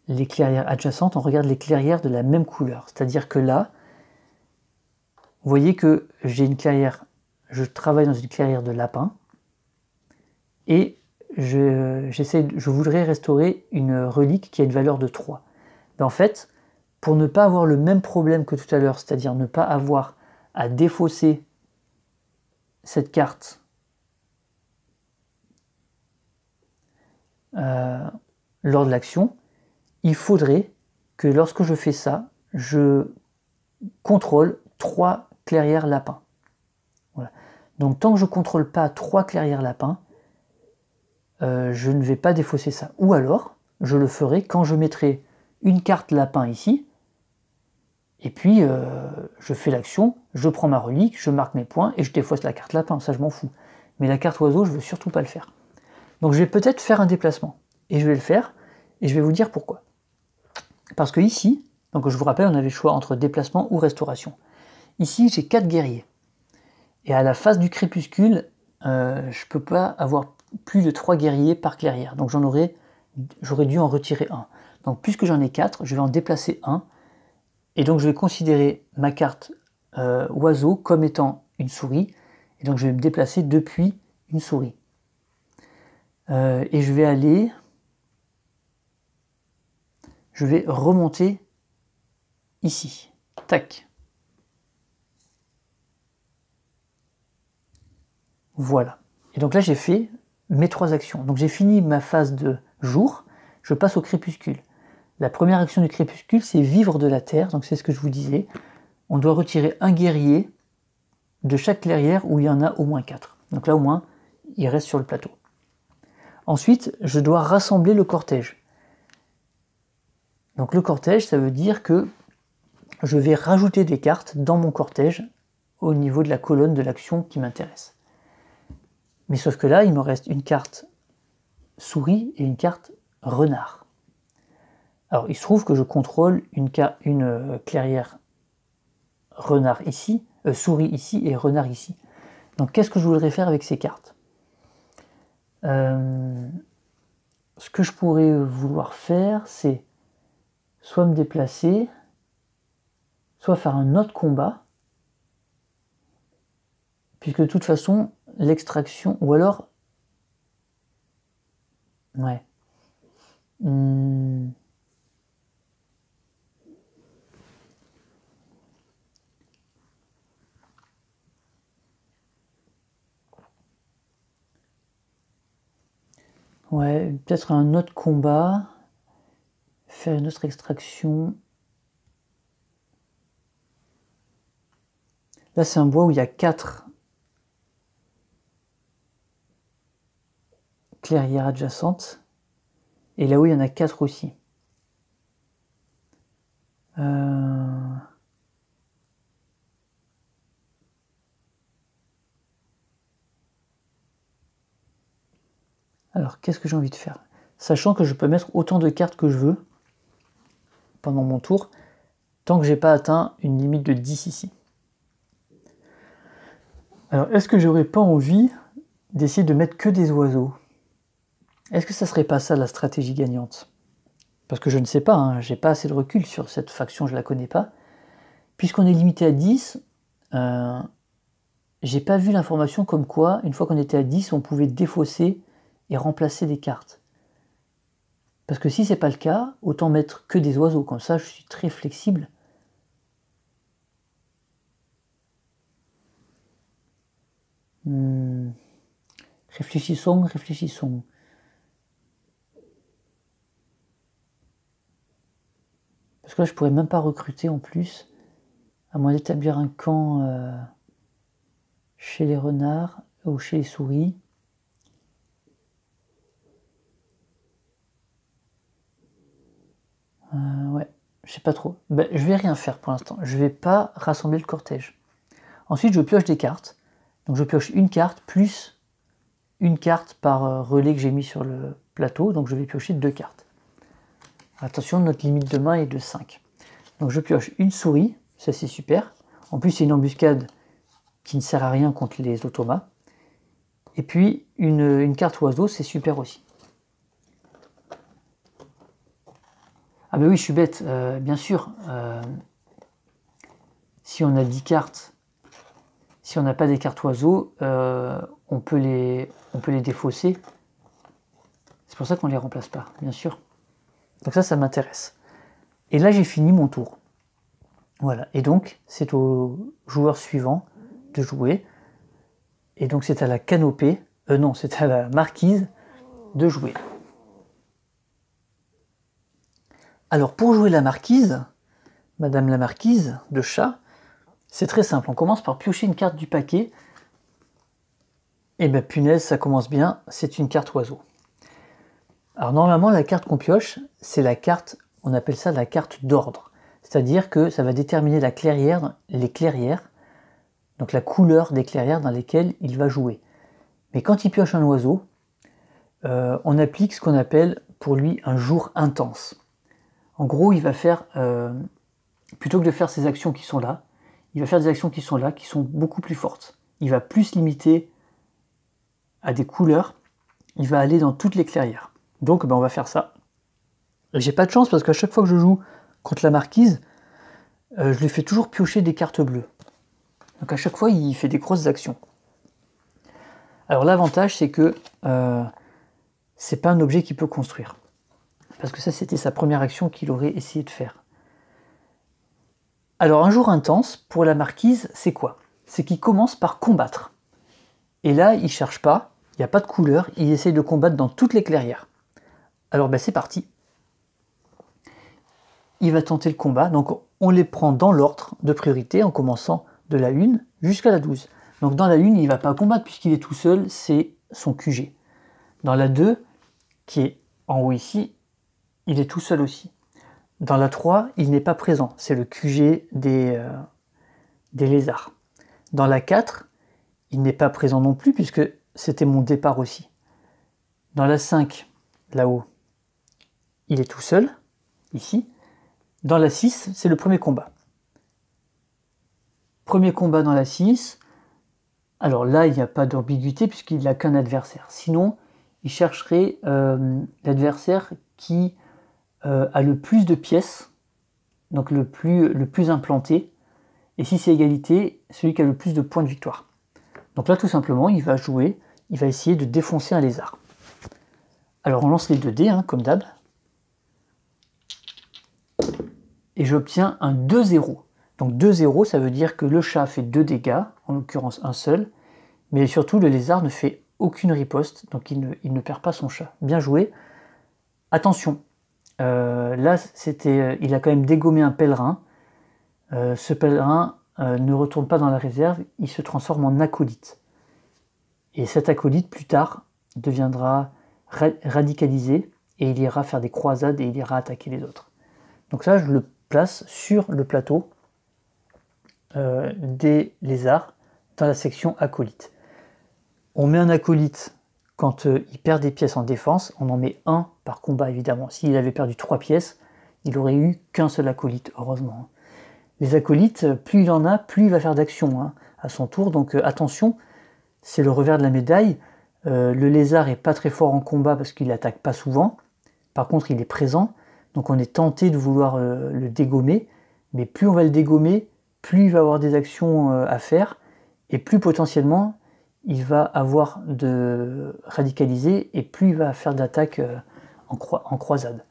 les clairières adjacentes, on regarde les clairières de la même couleur. C'est-à-dire que là, vous voyez que j'ai une clairière, je travaille dans une clairière de lapin, et je voudrais restaurer une relique qui a une valeur de 3. Mais en fait, pour ne pas avoir le même problème que tout à l'heure, c'est-à-dire ne pas avoir à défausser cette carte lors de l'action, il faudrait que lorsque je fais ça, je contrôle 3 clairières lapins. Voilà. Donc tant que je ne contrôle pas 3 clairières lapins, je ne vais pas défausser ça. Ou alors, je le ferai quand je mettrai une carte lapin ici, et puis je fais l'action, je prends ma relique, je marque mes points, et je défausse la carte lapin, ça je m'en fous. Mais la carte oiseau, je ne veux surtout pas le faire. Donc je vais peut-être faire un déplacement, et je vais le faire, et je vais vous dire pourquoi. Parce que ici, donc je vous rappelle, on avait le choix entre déplacement ou restauration. Ici, j'ai 4 guerriers. Et à la phase du crépuscule, je ne peux pas avoir plus de 3 guerriers par clairière. Donc j'aurais dû en retirer un. Donc puisque j'en ai 4, je vais en déplacer un. Et donc je vais considérer ma carte oiseau comme étant une souris. Et donc je vais me déplacer depuis une souris. Et je vais remonter ici. Tac. Voilà. Et donc là, j'ai fait mes 3 actions. Donc j'ai fini ma phase de jour, je passe au crépuscule. La première action du crépuscule, c'est vivre de la terre, donc c'est ce que je vous disais. On doit retirer un guerrier de chaque clairière où il y en a au moins 4. Donc là, au moins, il reste sur le plateau. Ensuite, je dois rassembler le cortège. Donc le cortège, ça veut dire que je vais rajouter des cartes dans mon cortège au niveau de la colonne de l'action qui m'intéresse. Mais sauf que là, il me reste une carte souris et une carte renard. Alors, il se trouve que je contrôle une clairière renard ici, souris ici et renard ici. Donc, qu'est-ce que je voudrais faire avec ces cartes? Ce que je pourrais vouloir faire, c'est soit me déplacer, soit faire un autre combat, puisque de toute façon, l'extraction, ou alors... Ouais. Ouais, peut-être un autre combat, faire une autre extraction. Là, c'est un bois où il y a 4 clairières adjacentes. Et là où il y en a 4 aussi. Alors, qu'est-ce que j'ai envie de faire? Sachant que je peux mettre autant de cartes que je veux pendant mon tour, tant que j'ai pas atteint une limite de 10 ici. Alors, est-ce que j'aurais pas envie d'essayer de mettre que des oiseaux? Est-ce que ça serait pas ça la stratégie gagnante? Parce que je ne sais pas, hein, j'ai pas assez de recul sur cette faction, je la connais pas. Puisqu'on est limité à 10, j'ai pas vu l'information comme quoi, une fois qu'on était à 10, on pouvait défausser et remplacer des cartes. Parce que si c'est pas le cas, autant mettre que des oiseaux, comme ça je suis très flexible. Réfléchissons, réfléchissons. Parce que là, je pourrais même pas recruter en plus, à moins d'établir un camp chez les renards ou chez les souris. Ouais, je sais pas trop. Ben, je vais rien faire pour l'instant. Je vais pas rassembler le cortège. Ensuite, je pioche des cartes. Donc je pioche une carte plus une carte par relais que j'ai mis sur le plateau. Donc je vais piocher 2 cartes. Attention, notre limite de main est de 5. Donc je pioche une souris, ça c'est super. En plus, c'est une embuscade qui ne sert à rien contre les automas. Et puis une carte oiseau, c'est super aussi. Ah ben oui, je suis bête, bien sûr. Si on a 10 cartes, si on n'a pas des cartes oiseaux, on peut les défausser. C'est pour ça qu'on ne les remplace pas, bien sûr. Donc ça m'intéresse. Et là, j'ai fini mon tour. Voilà, et donc, c'est au joueur suivant de jouer. Et donc, c'est à la canopée, non, c'est à la marquise de jouer. Alors, pour jouer la marquise, Madame la marquise de chat, c'est très simple. On commence par piocher une carte du paquet. Et ben punaise, ça commence bien, c'est une carte oiseau. Alors normalement, la carte qu'on pioche, c'est la carte, on appelle ça la carte d'ordre. C'est-à-dire que ça va déterminer la clairière, les clairières, donc la couleur des clairières dans lesquelles il va jouer. Mais quand il pioche un oiseau, on applique ce qu'on appelle pour lui un jour intense. En gros, il va faire, plutôt que de faire ces actions qui sont là, il va faire des actions qui sont là, qui sont beaucoup plus fortes. Il va plus limiter à des couleurs, il va aller dans toutes les clairières. Donc ben, on va faire ça. J'ai pas de chance parce qu'à chaque fois que je joue contre la marquise, je lui fais toujours piocher des cartes bleues. Donc à chaque fois, il fait des grosses actions. Alors l'avantage, c'est que c'est pas un objet qu'il peut construire. Parce que ça, c'était sa première action qu'il aurait essayé de faire. Alors un jour intense, pour la marquise, c'est quoi? C'est qu'il commence par combattre. Et là, il cherche pas, il n'y a pas de couleur, il essaye de combattre dans toutes les clairières. Alors ben, c'est parti. Il va tenter le combat, donc on les prend dans l'ordre de priorité, en commençant de la 1 jusqu'à la 12. Donc dans la 1, il ne va pas combattre puisqu'il est tout seul, c'est son QG. Dans la 2, qui est en haut ici, il est tout seul aussi. Dans la 3, il n'est pas présent, c'est le QG des lézards. Dans la 4, il n'est pas présent non plus puisque c'était mon départ aussi. Dans la 5, là-haut, il est tout seul, ici. Dans la 6, c'est le premier combat. Premier combat dans la 6. Alors là, il n'y a pas d'ambiguïté puisqu'il n'a qu'un adversaire. Sinon, il chercherait l'adversaire qui a le plus de pièces, donc le plus implanté. Et si c'est égalité, celui qui a le plus de points de victoire. Donc là, tout simplement, il va jouer, il va essayer de défoncer un lézard. Alors on lance les 2 dés, hein, comme d'hab. Et j'obtiens un 2-0. Donc 2-0, ça veut dire que le chat fait 2 dégâts, en l'occurrence un seul, mais surtout le lézard ne fait aucune riposte, donc il ne perd pas son chat. Bien joué. Attention, là il a quand même dégommé un pèlerin. Ce pèlerin ne retourne pas dans la réserve, il se transforme en acolyte. Et cet acolyte, plus tard, deviendra radicalisé, et il ira faire des croisades et il ira attaquer les autres. Donc ça, je le place sur le plateau des lézards dans la section acolyte. On met un acolyte quand il perd des pièces en défense, on en met un par combat évidemment. S'il avait perdu 3 pièces, il aurait eu qu'un seul acolyte, heureusement. Les acolytes, plus il en a, plus il va faire d'action à son tour, donc attention, c'est le revers de la médaille. Le lézard est pas très fort en combat parce qu'il n'attaque pas souvent, par contre il est présent, donc on est tenté de vouloir le dégommer, mais plus on va le dégommer, plus il va avoir des actions à faire, et plus potentiellement il va avoir de radicaliser, et plus il va faire d'attaques en croisade.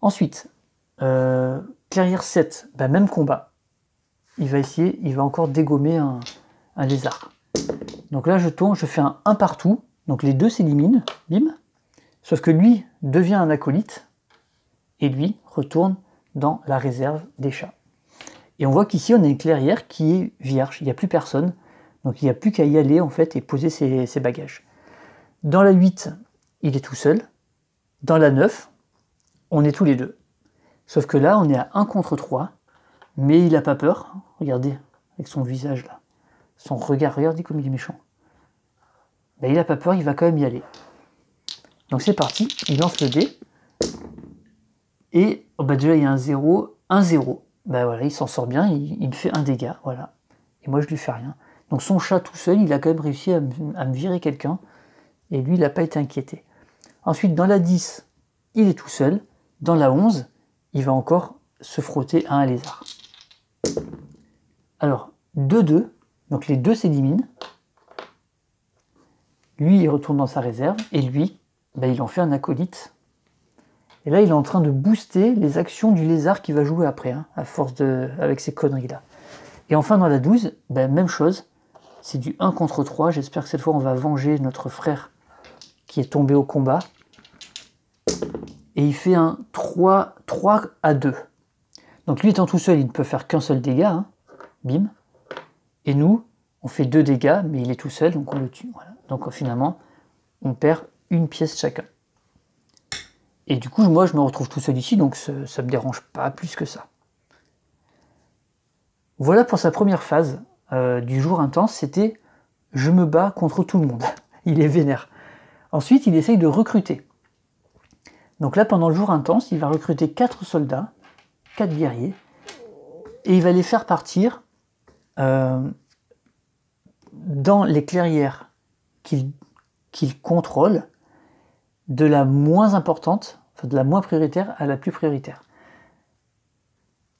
Ensuite, clairière 7, même combat. Il va encore dégommer un lézard. Donc là, je tourne, je fais un 1 partout. Donc les deux s'éliminent, bim. Sauf que lui devient un acolyte et lui retourne dans la réserve des chats. Et on voit qu'ici, on a une clairière qui est vierge, il n'y a plus personne. Donc il n'y a plus qu'à y aller en fait et poser ses bagages. Dans la 8, il est tout seul. Dans la 9, on est tous les deux. Sauf que là, on est à 1 contre 3, mais il n'a pas peur. Regardez, avec son visage là. Son regard, regardez comme il est méchant. Ben, il n'a pas peur, il va quand même y aller. Donc c'est parti, il lance le dé. Et oh bah déjà il y a un 0, 1-0. Ben voilà, il s'en sort bien, il me fait un dégât, voilà. Et moi je lui fais rien. Donc son chat tout seul, il a quand même réussi à me virer quelqu'un. Et lui, il n'a pas été inquiété. Ensuite, dans la 10, il est tout seul. Dans la 11, il va encore se frotter à un lézard. Alors, 2-2, donc les deux s'éliminent. Lui, il retourne dans sa réserve, et lui, ben, il en fait un acolyte. Et là, il est en train de booster les actions du lézard qui va jouer après, hein, à force avec ces conneries-là. Et enfin, dans la 12, ben, même chose, c'est du 1 contre 3. J'espère que cette fois, on va venger notre frère qui est tombé au combat. Et il fait un 3-2. Donc lui étant tout seul, il ne peut faire qu'un seul dégât, hein. Bim. Et nous, on fait 2 dégâts, mais il est tout seul, donc on le tue. Voilà. Donc finalement, on perd une pièce chacun. Et du coup, moi, je me retrouve tout seul ici, donc ça ne me dérange pas plus que ça. Voilà pour sa première phase du jour intense, c'était « je me bats contre tout le monde ». Il est vénère. Ensuite, il essaye de recruter. Donc là, pendant le jour intense, il va recruter 4 soldats, 4 guerriers, et il va les faire partir dans les clairières qu'il contrôle, de la moins importante, enfin de la moins prioritaire à la plus prioritaire.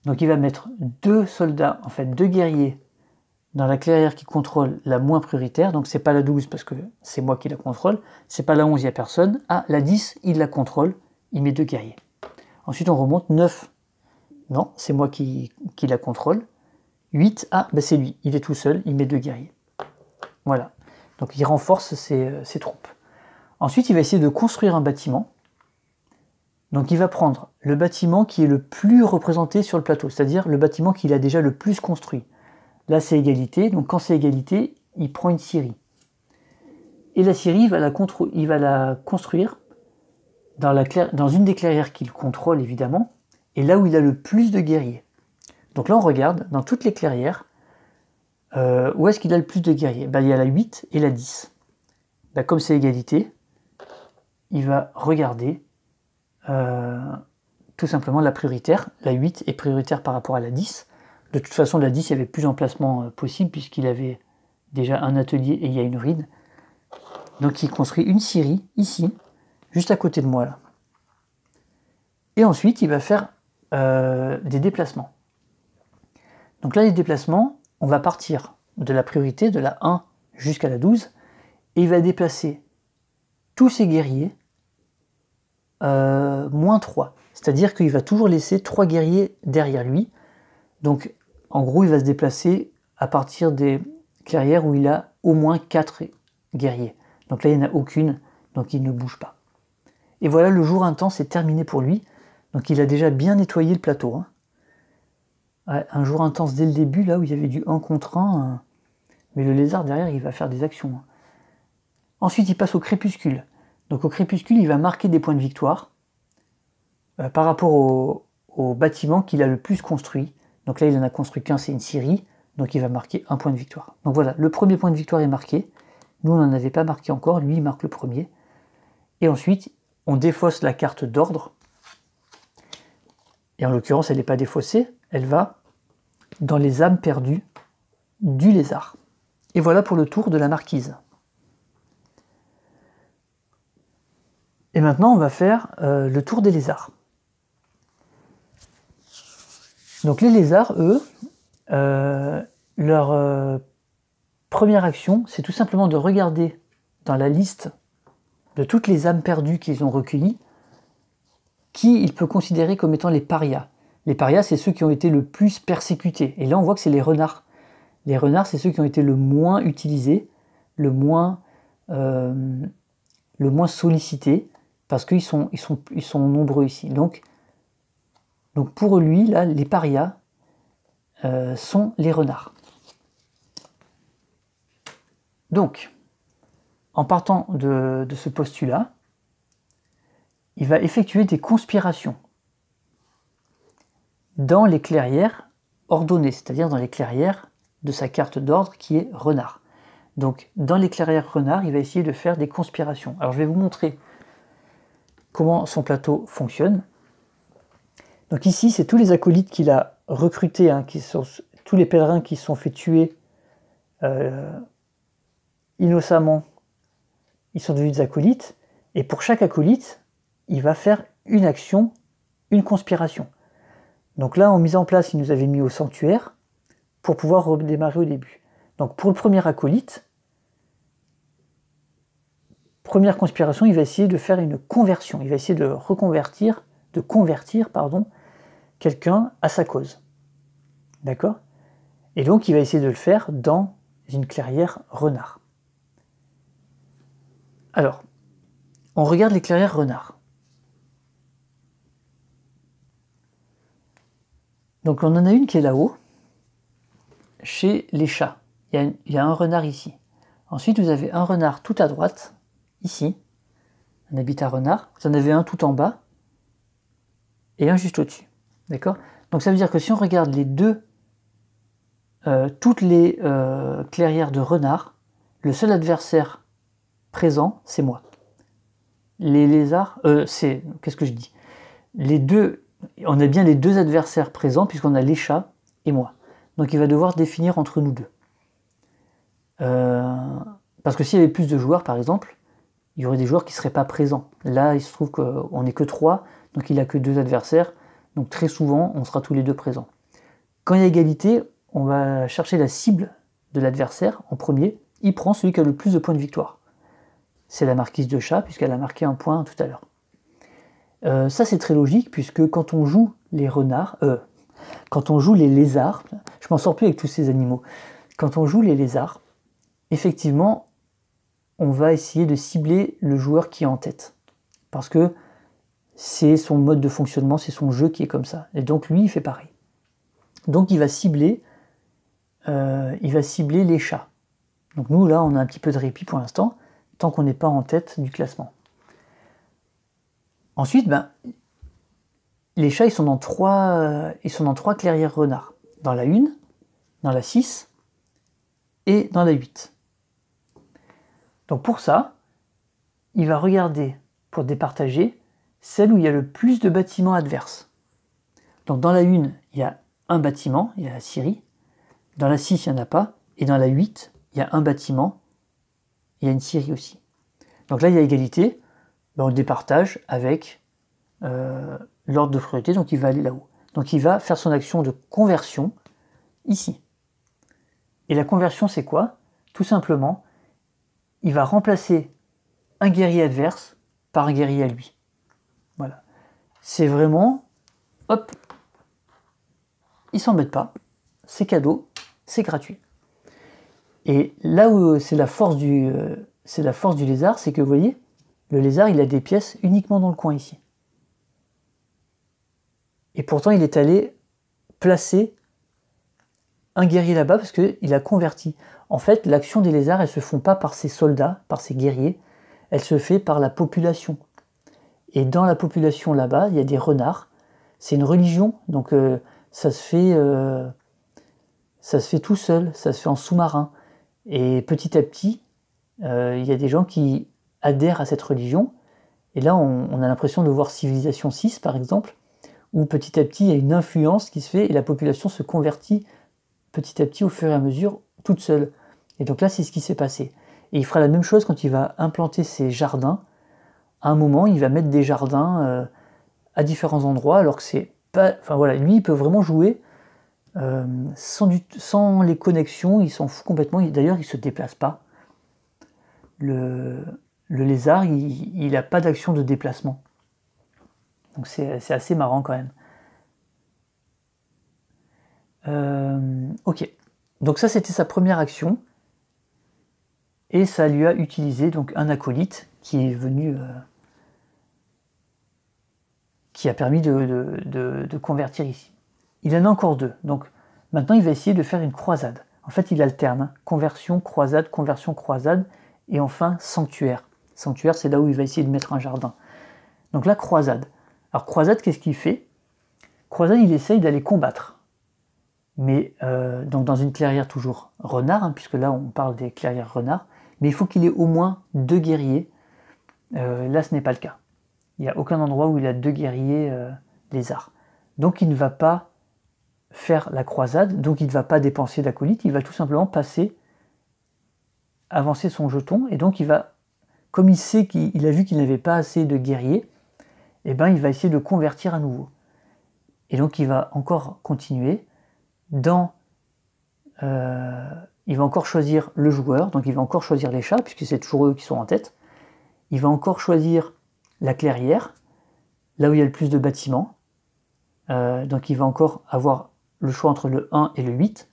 Donc il va mettre 2 soldats, en fait 2 guerriers, dans la clairière qui contrôle la moins prioritaire, donc c'est pas la 12 parce que c'est moi qui la contrôle, c'est pas la 11, il n'y a personne. Ah, la 10, il la contrôle, il met 2 guerriers. Ensuite on remonte, 9, non, c'est moi qui la contrôle. 8, ah, ben c'est lui, il est tout seul, il met 2 guerriers. Voilà, donc il renforce ses troupes. Ensuite il va essayer de construire un bâtiment. Donc il va prendre le bâtiment qui est le plus représenté sur le plateau, c'est-à-dire le bâtiment qu'il a déjà le plus construit. Là c'est égalité, donc quand c'est égalité, il prend une scierie. Et la scierie, il va la construire dans une des clairières qu'il contrôle évidemment, et là où il a le plus de guerriers. Donc là on regarde, dans toutes les clairières, où est-ce qu'il a le plus de guerriers? Ben, il y a la 8 et la 10. Ben, comme c'est égalité, il va regarder tout simplement la prioritaire. La 8 est prioritaire par rapport à la 10. De toute façon, la 10, il n'y avait plus d'emplacement possible puisqu'il avait déjà un atelier et il y a une ride. Donc il construit une scierie ici, juste à côté de moi là. Et ensuite, il va faire des déplacements. Donc là, les déplacements, on va partir de la priorité, de la 1 jusqu'à la 12, et il va déplacer tous ses guerriers moins 3. C'est-à-dire qu'il va toujours laisser 3 guerriers derrière lui. Donc, en gros, il va se déplacer à partir des clairières où il a au moins 4 guerriers. Donc là, il n'y en a aucune, donc il ne bouge pas. Et voilà, le jour intense est terminé pour lui. Donc il a déjà bien nettoyé le plateau. Hein. Ouais, un jour intense dès le début, là où il y avait du 1 contre 1. Mais le lézard, derrière, il va faire des actions. Hein. Ensuite, il passe au crépuscule. Donc au crépuscule, il va marquer des points de victoire par rapport au bâtiment qu'il a le plus construit. Donc là, il en a construit qu'un, c'est une scierie. Donc il va marquer un point de victoire. Donc voilà, le premier point de victoire est marqué. Nous, on n'en avait pas marqué encore. Lui, il marque le premier. Et ensuite, on défausse la carte d'ordre. Et en l'occurrence, elle n'est pas défaussée. Elle va dans les âmes perdues du lézard. Et voilà pour le tour de la marquise. Et maintenant, on va faire le tour des lézards. Donc les lézards, eux, leur première action, c'est tout simplement de regarder dans la liste de toutes les âmes perdues qu'ils ont recueillies, qui il peut considérer comme étant les parias. Les parias, c'est ceux qui ont été le plus persécutés. Et là, on voit que c'est les renards. Les renards, c'est ceux qui ont été le moins utilisés, le moins sollicités, parce qu'ils sont nombreux ici. Donc pour lui, là, les parias sont les renards. Donc, en partant de ce postulat, il va effectuer des conspirations dans les clairières ordonnées, c'est-à-dire dans les clairières de sa carte d'ordre qui est renard. Donc, dans les clairières renard, il va essayer de faire des conspirations. Alors, je vais vous montrer comment son plateau fonctionne. Donc ici, c'est tous les acolytes qu'il a recrutés, hein, tous les pèlerins qui se sont fait tuer innocemment, ils sont devenus des acolytes. Et pour chaque acolyte, il va faire une action, une conspiration. Donc là, en mise en place, il nous avait mis au sanctuaire pour pouvoir redémarrer au début. Donc pour le premier acolyte, première conspiration, il va essayer de faire une conversion. Il va essayer de convertir, quelqu'un à sa cause. D'accord? Et donc, il va essayer de le faire dans une clairière renard. Alors, on regarde les clairières renard. Donc, on en a une qui est là-haut, chez les chats. Il y a un renard ici. Ensuite, vous avez un renard tout à droite, ici, un habitat renard. Vous en avez un tout en bas, et un juste au-dessus. D'accord? Donc, ça veut dire que si on regarde les deux, toutes les clairières de renard, le seul adversaire présent, c'est moi. Les lézards, qu'est-ce que je dis? Les deux, on a bien les deux adversaires présents, puisqu'on a les chats et moi. Donc il va devoir définir entre nous deux. Parce que s'il y avait plus de joueurs, par exemple, il y aurait des joueurs qui ne seraient pas présents. Là, il se trouve qu'on n'est que 3, donc il n'a que 2 adversaires. Donc très souvent, on sera tous les deux présents. Quand il y a égalité, on va chercher la cible de l'adversaire en premier. Il prend celui qui a le plus de points de victoire. C'est la marquise de chat, puisqu'elle a marqué un point tout à l'heure. Ça, c'est très logique, puisque quand on joue les renards, quand on joue les lézards, je m'en sors plus avec tous ces animaux, quand on joue les lézards, effectivement, on va essayer de cibler le joueur qui est en tête. Parce que c'est son mode de fonctionnement, c'est son jeu qui est comme ça. Et donc lui, il fait pareil. Donc il va cibler les chats. Donc nous, là, on a un petit peu de répit pour l'instant, tant qu'on n'est pas en tête du classement. Ensuite, les chats, ils sont dans trois clairières renards. Dans la 1, dans la 6 et dans la 8. Donc pour ça, il va regarder, pour départager, celle où il y a le plus de bâtiments adverses. Donc dans la 1, il y a un bâtiment, il y a la Syrie. Dans la 6, il n'y en a pas. Et dans la 8, il y a un bâtiment, il y a une Syrie aussi. Donc là, il y a égalité. On le départage avec l'ordre de priorité, donc il va aller là-haut. Donc il va faire son action de conversion ici. Et la conversion, c'est quoi? Tout simplement, il va remplacer un guerrier adverse par un guerrier à lui. Voilà. C'est vraiment, hop, il s'embête pas, c'est cadeau, c'est gratuit. Et là où c'est la force du lézard, c'est que vous voyez, le lézard, il a des pièces uniquement dans le coin ici. Et pourtant, il est allé placer un guerrier là-bas parce qu'il a converti. En fait, l'action des lézards, elle ne se fait pas par ses soldats, par ses guerriers, elle se fait par la population. Et dans la population là-bas, il y a des renards. C'est une religion, donc ça se fait tout seul, ça se fait en sous-marin. Et petit à petit, il y a des gens qui adhèrent à cette religion. Et là, on a l'impression de voir Civilisation 6, par exemple, où petit à petit, il y a une influence qui se fait et la population se convertit petit à petit au fur et à mesure, toute seule. Et donc là, c'est ce qui s'est passé. Et il fera la même chose quand il va implanter ses jardins. À un moment, il va mettre des jardins à différents endroits, alors que c'est pas... Enfin voilà, lui, il peut vraiment jouer sans les connexions, il s'en fout complètement. D'ailleurs, il ne se déplace pas. Le lézard, il n'a pas d'action de déplacement. Donc c'est assez marrant quand même. Ok. Donc ça, c'était sa première action. Et ça lui a utilisé donc un acolyte qui est venu... qui a permis de convertir ici. Il en a encore 2. Donc maintenant, il va essayer de faire une croisade. En fait, il alterne. Hein. Conversion, croisade, et enfin sanctuaire. Sanctuaire, c'est là où il va essayer de mettre un jardin. Donc la croisade. Alors croisade, qu'est-ce qu'il fait? Croisade, il essaye d'aller combattre. Mais donc dans une clairière toujours renard, hein, puisque là on parle des clairières renards, mais il faut qu'il ait au moins 2 guerriers. Là, ce n'est pas le cas. Il n'y a aucun endroit où il a 2 guerriers lézards. Donc il ne va pas faire la croisade, donc il ne va pas dépenser d'acolyte, il va tout simplement avancer son jeton, et donc il va, comme il sait qu'il a vu qu'il n'avait pas assez de guerriers, eh ben, il va essayer de convertir à nouveau. Et donc il va encore continuer il va encore choisir le joueur, donc il va encore choisir les chats, puisque c'est toujours eux qui sont en tête. Il va encore choisir la clairière, là où il y a le plus de bâtiments. Donc il va encore avoir le choix entre le 1 et le 8.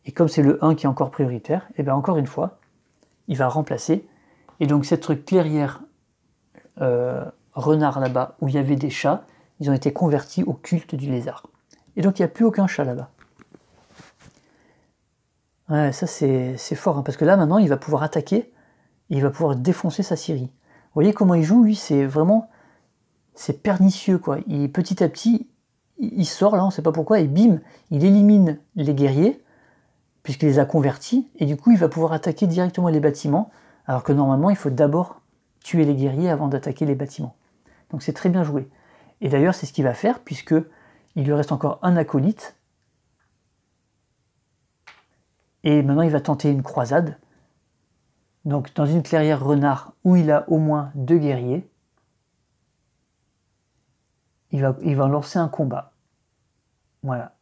Et comme c'est le 1 qui est encore prioritaire, et bien encore une fois, il va remplacer. Et donc cette clairière renard là-bas, où il y avait des chats, ils ont été convertis au culte du lézard. Et donc il n'y a plus aucun chat là-bas. Ouais, ça c'est fort, hein, parce que là maintenant il va pouvoir attaquer, et il va pouvoir défoncer sa scierie. Vous voyez comment il joue, lui, c'est vraiment, c'est pernicieux, quoi. Petit à petit, il sort là, on ne sait pas pourquoi, et bim, il élimine les guerriers, puisqu'il les a convertis, et du coup il va pouvoir attaquer directement les bâtiments, alors que normalement il faut d'abord tuer les guerriers avant d'attaquer les bâtiments. Donc c'est très bien joué. Et d'ailleurs c'est ce qu'il va faire, puisque il lui reste encore un acolyte, et maintenant il va tenter une croisade. Donc dans une clairière renard où il a au moins 2 guerriers, il va lancer un combat. Voilà.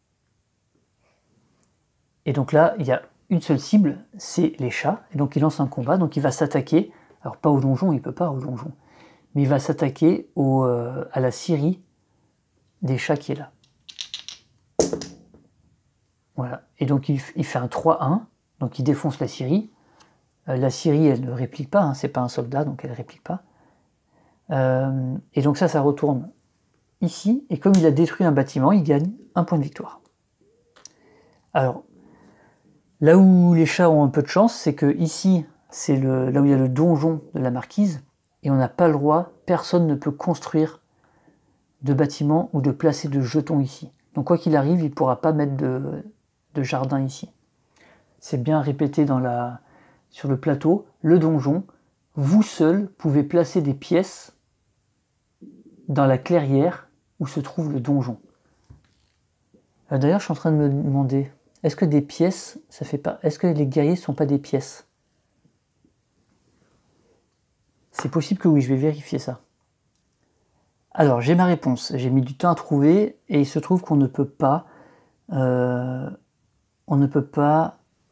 Et donc là, il y a une seule cible, c'est les chats. Et donc il lance un combat, donc il va s'attaquer, alors pas au donjon, il ne peut pas au donjon, mais il va s'attaquer à la scierie des chats qui est là. Voilà. Et donc il fait un 3-1, donc il défonce la scierie. La scierie, elle ne réplique pas, hein, c'est pas un soldat, donc elle ne réplique pas. Et donc ça retourne ici, et comme il a détruit un bâtiment, il gagne un point de victoire. Alors, là où les chats ont un peu de chance, c'est que ici, c'est là où il y a le donjon de la marquise, et on n'a pas le droit, personne ne peut construire de bâtiment ou de placer de jetons ici. Donc quoi qu'il arrive, il ne pourra pas mettre de jardin ici. C'est bien répété sur le plateau, le donjon, vous seul pouvez placer des pièces dans la clairière où se trouve le donjon. D'ailleurs, je suis en train de me demander, est-ce que des pièces, ça fait pas... Est-ce que les guerriers ne sont pas des pièces? C'est possible que oui, je vais vérifier ça. Alors, j'ai ma réponse. J'ai mis du temps à trouver, et il se trouve qu'on ne peut pas...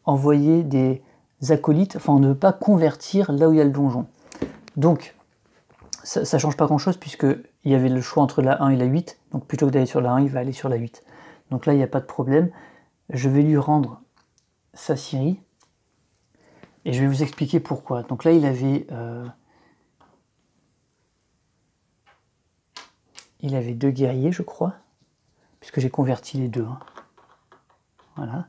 envoyer des acolytes, enfin on ne peut pas convertir là où il y a le donjon. Donc, ça ne change pas grand-chose, puisqu'il y avait le choix entre la 1 et la 8, donc plutôt que d'aller sur la 1, il va aller sur la 8. Donc là, il n'y a pas de problème. Je vais lui rendre sa scierie, et je vais vous expliquer pourquoi. Donc là, il avait 2 guerriers, je crois, puisque j'ai converti les 2. Hein. Voilà.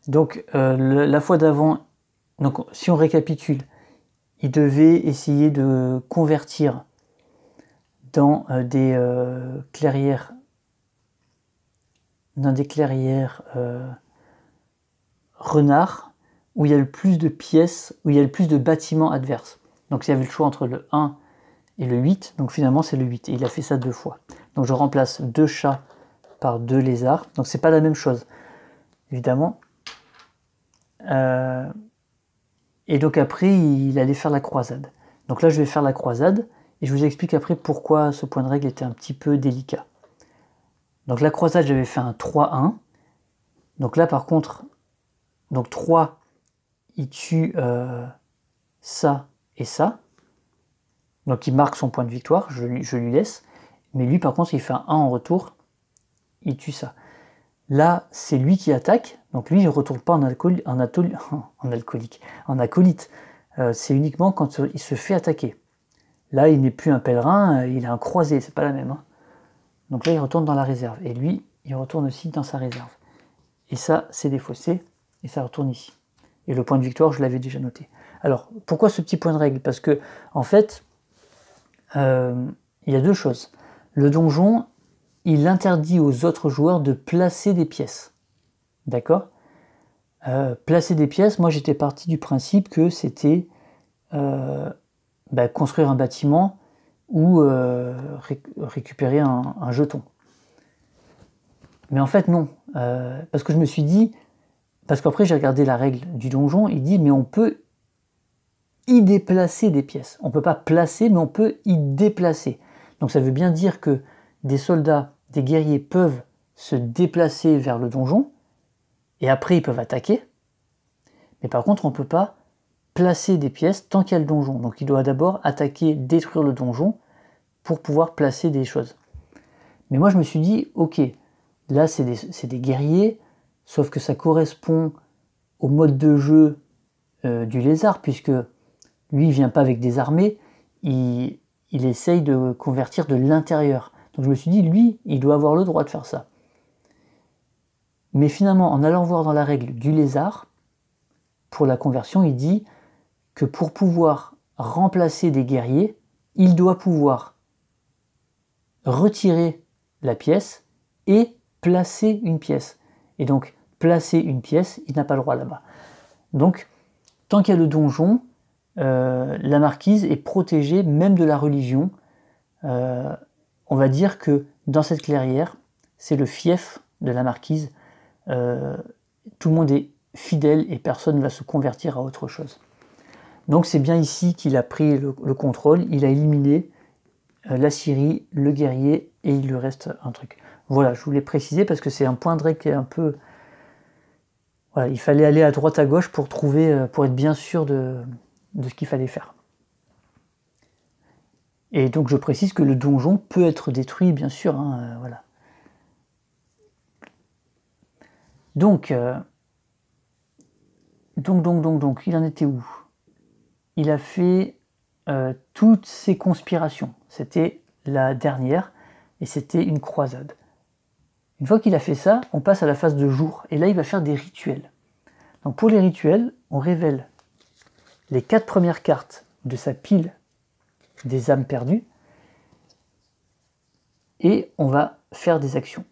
Donc la fois d'avant, donc si on récapitule, il devait essayer de convertir dans des clairières renards, où il y a le plus de pièces, où il y a le plus de bâtiments adverses. Donc il y avait le choix entre le 1 et le 8, donc finalement c'est le 8, et il a fait ça 2 fois. Donc je remplace 2 chats par 2 lézards, donc c'est pas la même chose, évidemment. Et donc après, il allait faire la croisade. Donc là, je vais faire la croisade, et je vous explique après pourquoi ce point de règle était un petit peu délicat. Donc la croisade, j'avais fait un 3-1. Donc là, par contre, donc 3, il tue ça et ça. Donc il marque son point de victoire, je lui laisse. Mais lui, par contre, il fait un 1 en retour, il tue ça. Là, c'est lui qui attaque, donc lui, il ne retourne pas en acolyte. C'est uniquement quand il se fait attaquer. Là, il n'est plus un pèlerin, il est un croisé, c'est pas la même. Hein. Donc là, il retourne dans la réserve. Et lui, il retourne aussi dans sa réserve. Et ça, c'est défaussé, et ça retourne ici. Et le point de victoire, je l'avais déjà noté. Alors, pourquoi ce petit point de règle? Parce que, en fait, il y a deux choses. Le donjon, il interdit aux autres joueurs de placer des pièces. D'accord? Placer des pièces, moi j'étais parti du principe que c'était construire un bâtiment ou récupérer un jeton. Mais en fait non, parce que je me suis dit, parce qu'après j'ai regardé la règle du donjon, il dit mais on peut y déplacer des pièces. On ne peut pas placer, mais on peut y déplacer. Donc ça veut bien dire que des soldats, des guerriers peuvent se déplacer vers le donjon, et après ils peuvent attaquer. Mais par contre, on ne peut pas placer des pièces tant qu'il y a le donjon. Donc il doit d'abord attaquer, détruire le donjon, pour pouvoir placer des choses. Mais moi je me suis dit, ok, là c'est des guerriers, sauf que ça correspond au mode de jeu du lézard, puisque lui il vient pas avec des armées, il essaye de convertir de l'intérieur. Donc je me suis dit, lui, il doit avoir le droit de faire ça. Mais finalement, en allant voir dans la règle du lézard, pour la conversion, il dit que pour pouvoir remplacer des guerriers, il doit pouvoir retirer la pièce et placer une pièce. Et donc, placer une pièce, il n'a pas le droit là-bas. Donc, tant qu'il y a le donjon, la marquise est protégée même de la religion. On va dire que dans cette clairière, c'est le fief de la marquise. Tout le monde est fidèle et personne ne va se convertir à autre chose. Donc c'est bien ici qu'il a pris le contrôle, il a éliminé la Syrie, le guerrier, et il lui reste un truc. Voilà, je voulais préciser parce que c'est un point de règle qui est un peu... Voilà, il fallait aller à droite à gauche pour trouver, pour être bien sûr de ce qu'il fallait faire. Et donc je précise que le donjon peut être détruit, bien sûr, hein, voilà. Donc, il en était où? Il a fait toutes ces conspirations. C'était la dernière, et c'était une croisade. Une fois qu'il a fait ça, on passe à la phase de jour, et là il va faire des rituels. Donc pour les rituels, on révèle les 4 premières cartes de sa pile des âmes perdues, et on va faire des actions.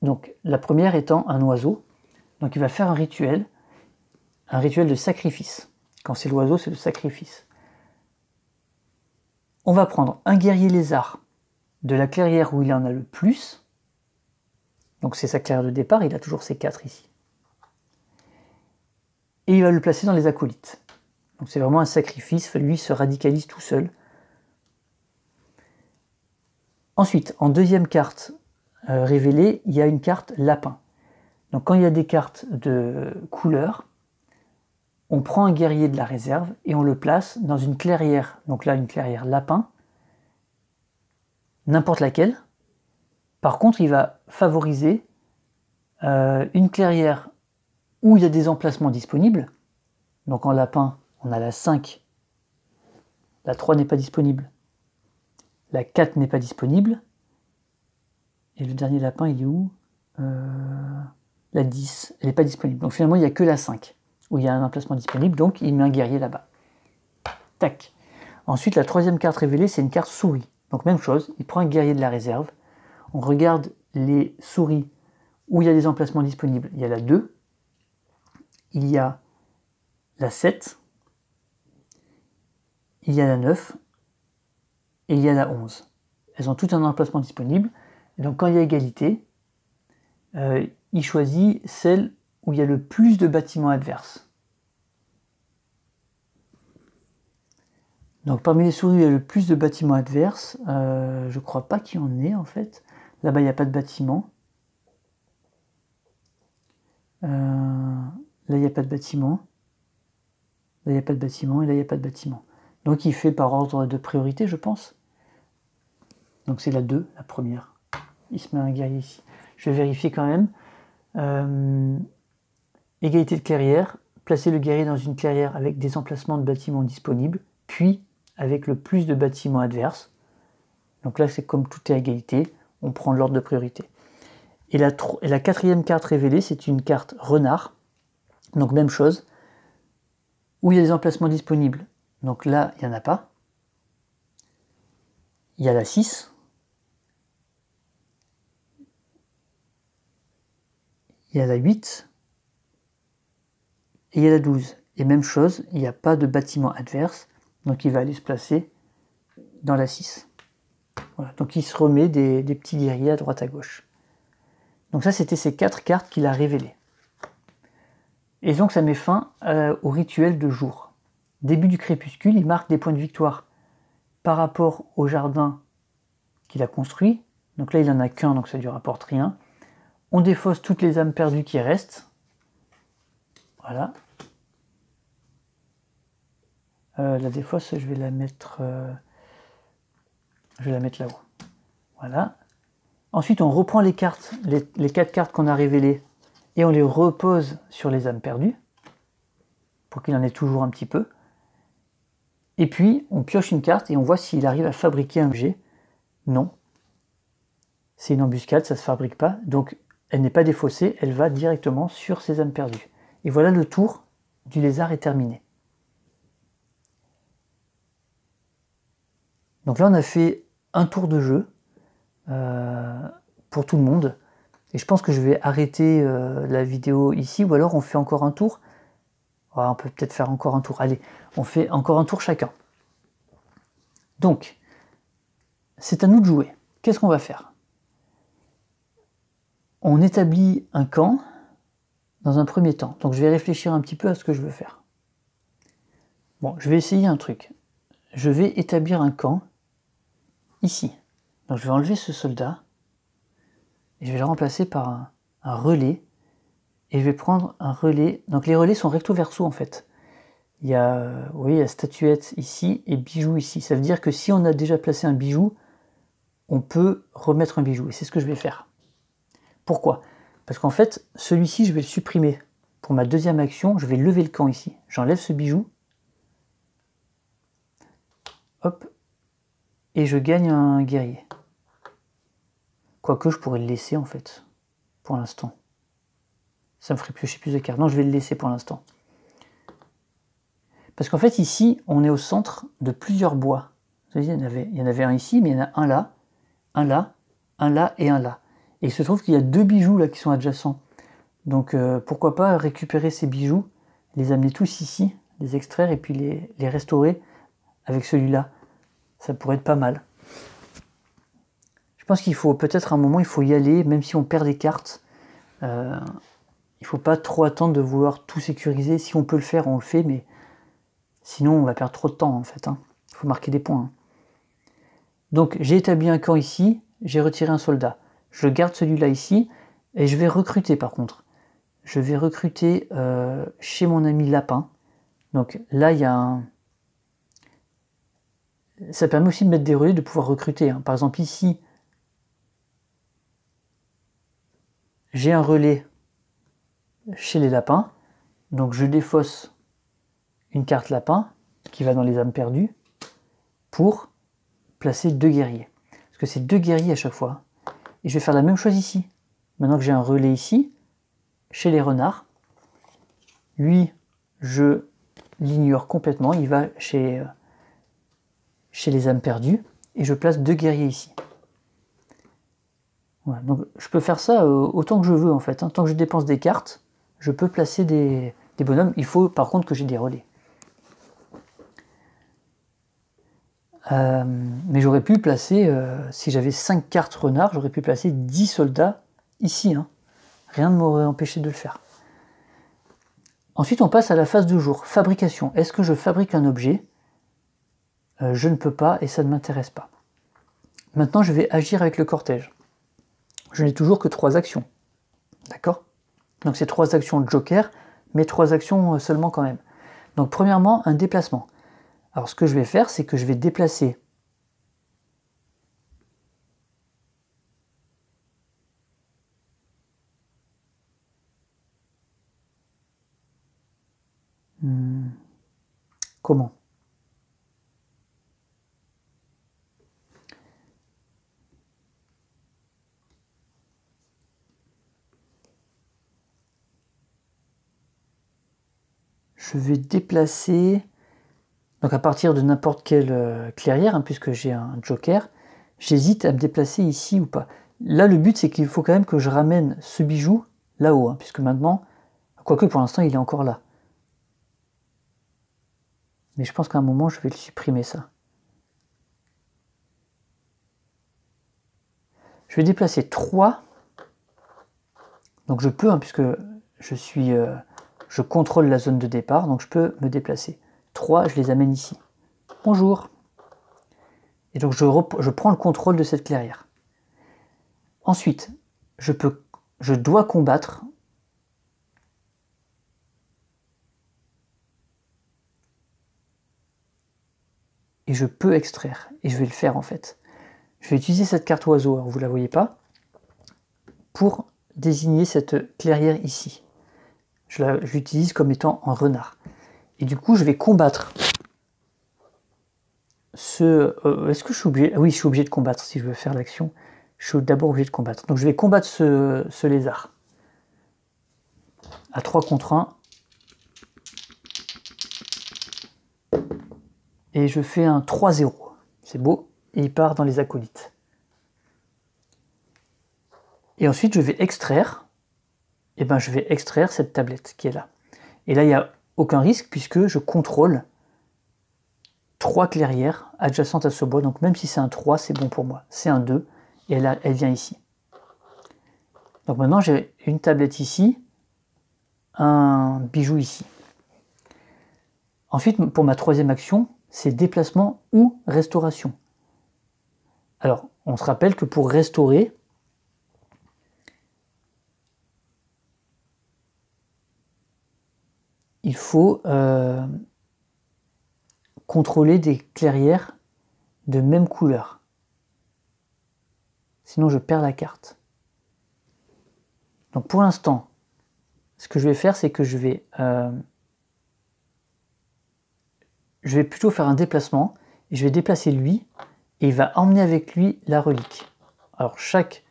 Donc la première étant un oiseau, donc il va faire un rituel de sacrifice. Quand c'est l'oiseau, c'est le sacrifice. On va prendre un guerrier lézard de la clairière où il en a le plus, donc c'est sa clairière de départ, il a toujours ses 4 ici. Et il va le placer dans les acolytes. Donc c'est vraiment un sacrifice, lui se radicalise tout seul. Ensuite, en deuxième carte révélée, il y a une carte lapin. Donc quand il y a des cartes de couleur, on prend un guerrier de la réserve et on le place dans une clairière. Donc là, une clairière lapin, n'importe laquelle. Par contre, il va favoriser une clairière où il y a des emplacements disponibles. Donc en lapin, on a la 5, la 3 n'est pas disponible, la 4 n'est pas disponible, et le dernier lapin, il est où? La 10, elle n'est pas disponible. Donc finalement, il n'y a que la 5 où il y a un emplacement disponible, donc il met un guerrier là-bas. Tac. Ensuite, la troisième carte révélée, c'est une carte souris. Donc même chose, il prend un guerrier de la réserve, on regarde les souris où il y a des emplacements disponibles. Il y a la 2, il y a la 7, il y a la 9, et il y a la 11. Elles ont toutes un emplacement disponible, et donc quand il y a égalité, il choisit celle où il y a le plus de bâtiments adverses. Donc parmi les souris où il y a le plus de bâtiments adverses, je crois pas qu'il y en ait en fait. Là-bas il n'y a pas de bâtiment. Là il n'y a pas de bâtiment. Là il n'y a pas de bâtiment, et là il n'y a pas de bâtiment. Donc il fait par ordre de priorité, je pense. Donc c'est la 2, la première. Il se met un guerrier ici. je vais vérifier quand même. Égalité de clairière, placer le guerrier dans une clairière avec des emplacements de bâtiments disponibles, puis avec le plus de bâtiments adverses. Donc là, c'est comme tout est à égalité, on prend l'ordre de priorité. Et la 4e carte révélée, c'est une carte renard. Donc même chose, où il y a des emplacements disponibles. Donc là, il n'y en a pas. Il y a la 6. Il y a la 8. Et il y a la 12. Et même chose, il n'y a pas de bâtiment adverse. Donc il va aller se placer dans la 6. Voilà. Donc il se remet des petits guerriers à droite à gauche. Donc ça, c'était ces 4 cartes qu'il a révélées. Et donc ça met fin au rituel de jour. Début du crépuscule, il marque des points de victoire par rapport au jardin qu'il a construit. Donc là, il n'en a qu'un, donc ça ne lui rapporte rien. On défausse toutes les âmes perdues qui restent. Voilà. La défausse, je vais la mettre là-haut. Voilà. Ensuite, on reprend les cartes, les 4 cartes qu'on a révélées, et on les repose sur les âmes perdues, pour qu'il en ait toujours un petit peu. Et puis, on pioche une carte et on voit s'il arrive à fabriquer un objet. Non. C'est une embuscade, ça ne se fabrique pas. Donc, elle n'est pas défaussée, elle va directement sur ses âmes perdues. Et voilà, le tour du lézard est terminé. Donc là, on a fait un tour de jeu pour tout le monde. Et je pense que je vais arrêter la vidéo ici, ou alors on fait encore un tour. On peut peut-être faire encore un tour. Allez, on fait encore un tour chacun. Donc, c'est à nous de jouer. Qu'est-ce qu'on va faire? On établit un camp dans un premier temps. Donc je vais réfléchir un petit peu à ce que je veux faire. Bon, je vais essayer un truc. Je vais établir un camp ici. Donc je vais enlever ce soldat et je vais le remplacer par un relais. Et je vais prendre un relais. Donc les relais sont recto verso en fait. Il y a, vous voyez, il y a statuette ici et bijou ici. Ça veut dire que si on a déjà placé un bijou, on peut remettre un bijou. Et c'est ce que je vais faire. Pourquoi? Parce qu'en fait, celui-ci, je vais le supprimer. Pour ma deuxième action, je vais lever le camp ici. J'enlève ce bijou. Hop. Et je gagne un guerrier. Quoique, je pourrais le laisser en fait. Pour l'instant. Ça me ferait piocher plus de cartes. Non, je vais le laisser pour l'instant. Parce qu'en fait, ici, on est au centre de plusieurs bois. Vous voyez, il y en avait un ici, mais il y en a un là, un là, un là et un là. Et il se trouve qu'il y a 2 bijoux là qui sont adjacents. Donc pourquoi pas récupérer ces bijoux, les amener tous ici, les extraire et puis les restaurer avec celui-là. Ça pourrait être pas mal. Je pense qu'il faut peut-être un moment, il faut y aller, même si on perd des cartes. Il ne faut pas trop attendre de vouloir tout sécuriser. Si on peut le faire, on le fait, mais sinon on va perdre trop de temps en fait. Il faut marquer des points. Donc j'ai établi un camp ici, j'ai retiré un soldat. Je garde celui-là ici, et je vais recruter par contre. Je vais recruter chez mon ami Lapin. Donc là, il y a un... Ça permet aussi de mettre des relais, de pouvoir recruter. Par exemple ici, j'ai un relais chez les lapins. Donc je défausse une carte lapin, qui va dans les âmes perdues, pour placer 2 guerriers. Parce que c'est 2 guerriers à chaque fois. Et je vais faire la même chose ici. Maintenant que j'ai un relais ici, chez les renards, lui, je l'ignore complètement, il va chez les âmes perdues, et je place 2 guerriers ici. Voilà, donc je peux faire ça autant que je veux en fait. Tant que je dépense des cartes, je peux placer des bonhommes. Il faut par contre que j'ai des relais. Mais j'aurais pu placer, si j'avais 5 cartes renards, j'aurais pu placer 10 soldats ici. Rien ne m'aurait empêché de le faire. Ensuite, on passe à la phase de jour. Fabrication. Est-ce que je fabrique un objet? Je ne peux pas et ça ne m'intéresse pas. Maintenant, je vais agir avec le cortège. Je n'ai toujours que 3 actions. D'accord? Donc c'est 3 actions de joker, mais 3 actions seulement quand même. Donc premièrement, un déplacement. Alors ce que je vais faire, c'est que je vais déplacer Comment? Je vais déplacer, donc à partir de n'importe quelle clairière, hein, puisque j'ai un joker, j'hésite à me déplacer ici ou pas. Là, le but, c'est qu'il faut quand même que je ramène ce bijou là-haut, hein, puisque maintenant, quoique pour l'instant, il est encore là. Mais je pense qu'à un moment, je vais le supprimer, ça. Je vais déplacer 3. Donc je peux, hein, puisque je contrôle la zone de départ, donc je peux me déplacer. 3, je les amène ici. Bonjour. Et donc je prends le contrôle de cette clairière. Ensuite, je dois combattre. Et je peux extraire. Et je vais le faire en fait. Je vais utiliser cette carte oiseau, alors vous ne la voyez pas, pour désigner cette clairière ici. Je l'utilise comme étant un renard. Et du coup, je vais combattre est-ce que je suis obligé? Oui, je suis obligé de combattre si je veux faire l'action. Je suis d'abord obligé de combattre. Donc je vais combattre ce lézard. À 3 contre 1. Et je fais un 3-0. C'est beau. Et il part dans les acolytes. Et ensuite, je vais extraire. Et ben, je vais extraire cette tablette qui est là. Et là, il n'y a aucun risque puisque je contrôle 3 clairières adjacentes à ce bois. Donc même si c'est un 3, c'est bon pour moi. C'est un 2. Et elle vient ici. Donc maintenant, j'ai une tablette ici. Un bijou ici. Ensuite, pour ma troisième action, c'est déplacement ou restauration. Alors, on se rappelle que pour restaurer, il faut contrôler des clairières de même couleur. Sinon, je perds la carte. Donc pour l'instant, ce que je vais faire, c'est que je vais plutôt faire un déplacement, et je vais déplacer lui, et il va emmener avec lui la relique. Alors chaque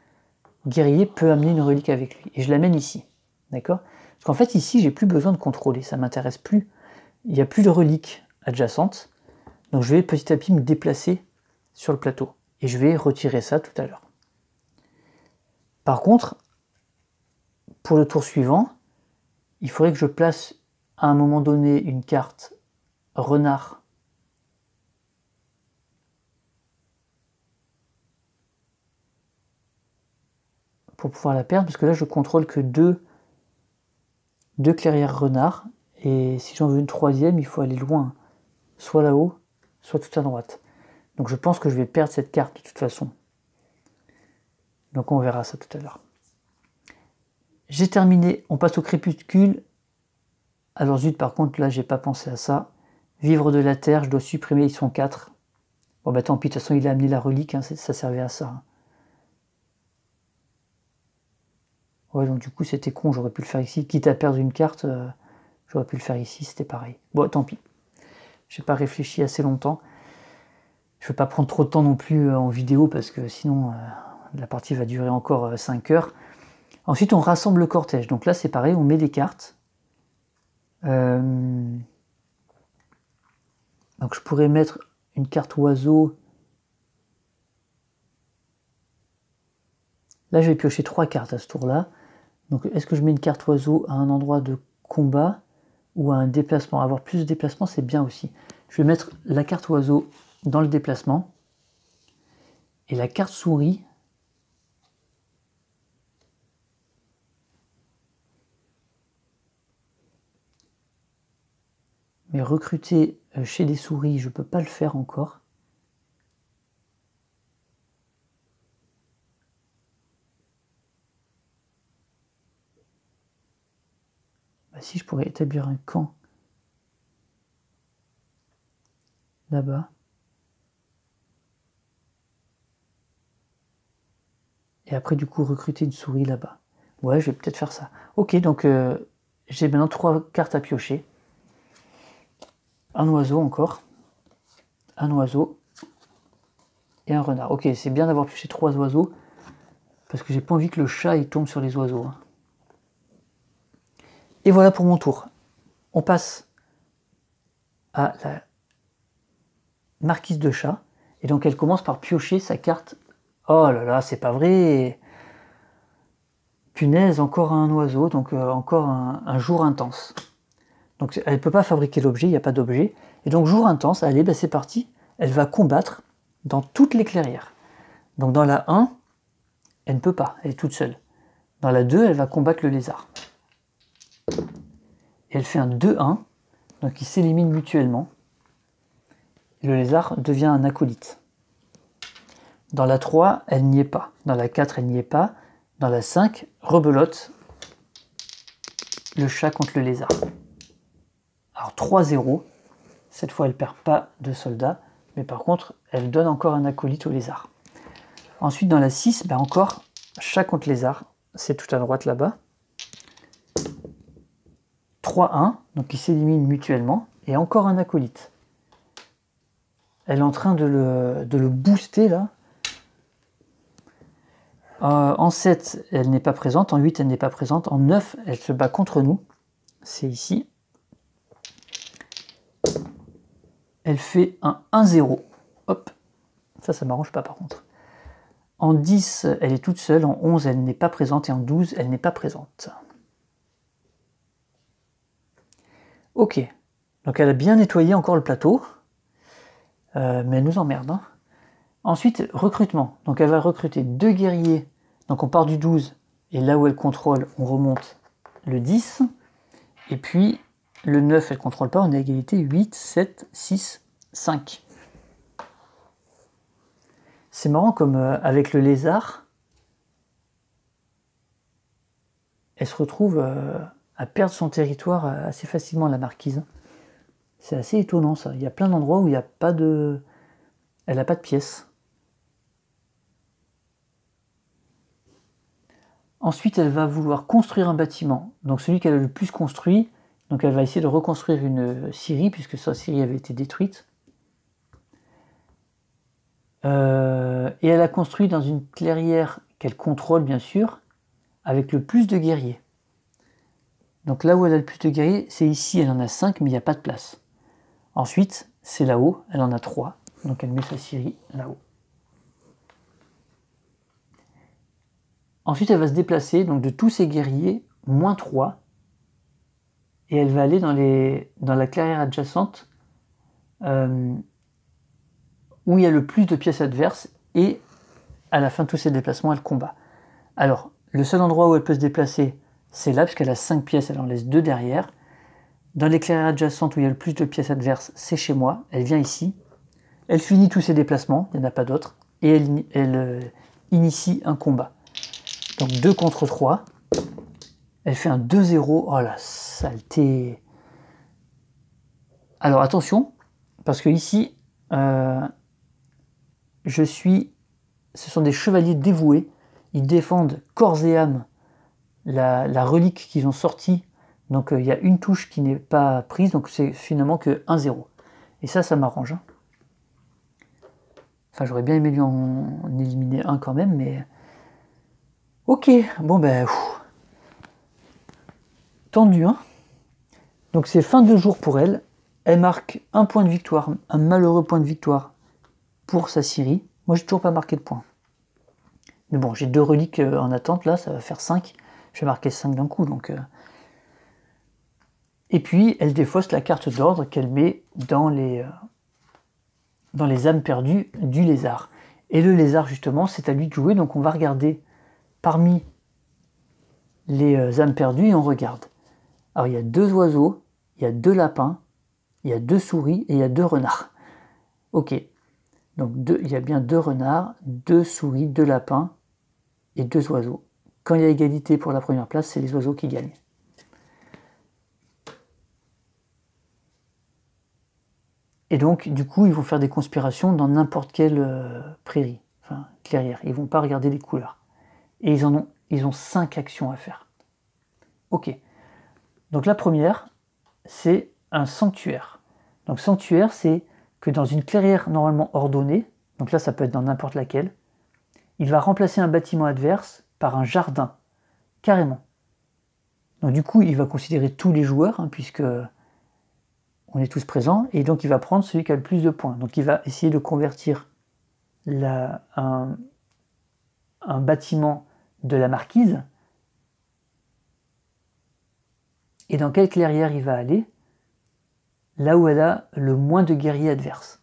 guerrier peut amener une relique avec lui, et je l'amène ici, d'accord? Parce qu'en fait ici, j'ai plus besoin de contrôler, ça m'intéresse plus. Il n'y a plus de reliques adjacentes, donc je vais petit à petit me déplacer sur le plateau, et je vais retirer ça tout à l'heure. Par contre, pour le tour suivant, il faudrait que je place à un moment donné une carte renard pour pouvoir la perdre, parce que là je contrôle que deux clairières renard, et si j'en veux une troisième, il faut aller loin, soit là-haut, soit tout à droite. Donc je pense que je vais perdre cette carte de toute façon. Donc on verra ça tout à l'heure. J'ai terminé, on passe au crépuscule. Alors zut, par contre là j'ai pas pensé à ça. Vivre de la terre, je dois supprimer, ils sont 4. Bon bah tant pis, de toute façon il a amené la relique, hein, ça servait à ça. Ouais, donc du coup c'était con, j'aurais pu le faire ici. Quitte à perdre une carte, j'aurais pu le faire ici, c'était pareil. Bon, tant pis. J'ai pas réfléchi assez longtemps. Je vais pas prendre trop de temps non plus en vidéo parce que sinon la partie va durer encore 5 heures. Ensuite on rassemble le cortège. Donc là c'est pareil, on met des cartes. Donc je pourrais mettre une carte oiseau. Là je vais piocher 3 cartes à ce tour-là. Donc est-ce que je mets une carte oiseau à un endroit de combat ou à un déplacement? Avoir plus de déplacement, c'est bien aussi. Je vais mettre la carte oiseau dans le déplacement. Et la carte souris, mais recruter chez des souris, je ne peux pas le faire encore. Bah, si je pourrais établir un camp là-bas. Et après, du coup, recruter une souris là-bas. Ouais, je vais peut-être faire ça. Ok, donc j'ai maintenant 3 cartes à piocher. un oiseau encore, un oiseau et un renard. Ok, c'est bien d'avoir pioché 3 oiseaux, parce que j'ai pas envie que le chat il tombe sur les oiseaux. Hein. Et voilà pour mon tour. On passe à la marquise de chat, et donc elle commence par piocher sa carte. Oh là là, c'est pas vrai. Punaise, encore un oiseau, donc encore un jour intense. Donc elle ne peut pas fabriquer l'objet, il n'y a pas d'objet. Et donc jour intense, allez, ben c'est parti. Elle va combattre dans toutes les clairières. Donc dans la 1, elle ne peut pas, elle est toute seule. Dans la 2, elle va combattre le lézard. Et elle fait un 2-1, donc ils s'éliminent mutuellement. Et le lézard devient un acolyte. Dans la 3, elle n'y est pas. Dans la 4, elle n'y est pas. Dans la 5, rebelote le chat contre le lézard. Alors 3-0, cette fois elle perd pas de soldats, mais par contre elle donne encore un acolyte au lézard. Ensuite dans la 6, ben encore chat contre lézard, c'est tout à droite là-bas. 3-1, donc ils s'éliminent mutuellement, et encore un acolyte. Elle est en train de le booster là. En 7, elle n'est pas présente, en 8, elle n'est pas présente, en 9, elle se bat contre nous, c'est ici. Elle fait un 1-0, hop, ça m'arrange pas par contre. En 10, elle est toute seule, en 11, elle n'est pas présente, et en 12, elle n'est pas présente. Ok, donc elle a bien nettoyé encore le plateau, mais elle nous emmerde. Hein. Ensuite, recrutement. Donc elle va recruter 2 guerriers. Donc on part du 12, et là où elle contrôle, on remonte le 10. Et puis le 9, elle ne contrôle pas, on est à égalité 8, 7, 6, 5. C'est marrant comme avec le lézard, elle se retrouve à perdre son territoire assez facilement, la marquise. C'est assez étonnant ça. Il y a plein d'endroits où il n'y a pas de... Elle n'a pas de pièces. Ensuite, elle va vouloir construire un bâtiment. Donc celui qu'elle a le plus construit, donc elle va essayer de reconstruire une scierie, puisque sa scierie avait été détruite. Et elle a construit dans une clairière qu'elle contrôle, bien sûr, avec le plus de guerriers. Donc là où elle a le plus de guerriers, c'est ici, elle en a 5, mais il n'y a pas de place. Ensuite, c'est là-haut, elle en a 3, donc elle met sa scierie là-haut. Ensuite, elle va se déplacer, donc de tous ses guerriers, moins 3, et elle va aller dans la clairière adjacente, où il y a le plus de pièces adverses, et à la fin de tous ses déplacements, elle combat. Alors, le seul endroit où elle peut se déplacer, c'est là, puisqu'elle a 5 pièces, elle en laisse 2 derrière. Dans les clairières adjacentes où il y a le plus de pièces adverses, c'est chez moi, elle vient ici, elle finit tous ses déplacements, il n'y en a pas d'autres, et elle initie un combat. Donc 2 contre 3, elle fait un 2-0, oh la saleté. Alors attention, parce que ici, ce sont des chevaliers dévoués, ils défendent corps et âme la relique qu'ils ont sortie, donc il y a une touche qui n'est pas prise, donc c'est finalement que 1-0. Et ça m'arrange. Hein. Enfin, j'aurais bien aimé lui en éliminer un quand même, mais... Ok, bon ben... Tendu, hein. Donc c'est fin de jour pour elle. Elle marque un point de victoire, un malheureux point de victoire pour sa scierie. Moi, j'ai toujours pas marqué de point. Mais bon, j'ai 2 reliques en attente, là, ça va faire 5. Je vais marquer 5 d'un coup, donc... Et puis, elle défausse la carte d'ordre qu'elle met dans les âmes perdues du lézard. Et le lézard, justement, c'est à lui de jouer, donc on va regarder parmi les âmes perdues, et on regarde. Alors, il y a 2 oiseaux, il y a 2 lapins, il y a 2 souris, et il y a 2 renards. Ok, donc il y a bien 2 renards, 2 souris, 2 lapins, et 2 oiseaux. Quand il y a égalité pour la première place, c'est les oiseaux qui gagnent. Et donc, du coup, ils vont faire des conspirations dans n'importe quelle prairie, enfin clairière. Ils vont pas regarder les couleurs. Et ils ont 5 actions à faire. Ok. Donc la première, c'est un sanctuaire. Donc sanctuaire, c'est que dans une clairière normalement ordonnée, donc là ça peut être dans n'importe laquelle, il va remplacer un bâtiment adverse par un jardin, carrément. Donc du coup, il va considérer tous les joueurs, hein, puisque on est tous présents, et donc il va prendre celui qui a le plus de points. Donc il va essayer de convertir un bâtiment de la marquise. Et dans quelle clairière il va aller? Là où elle a le moins de guerriers adverses.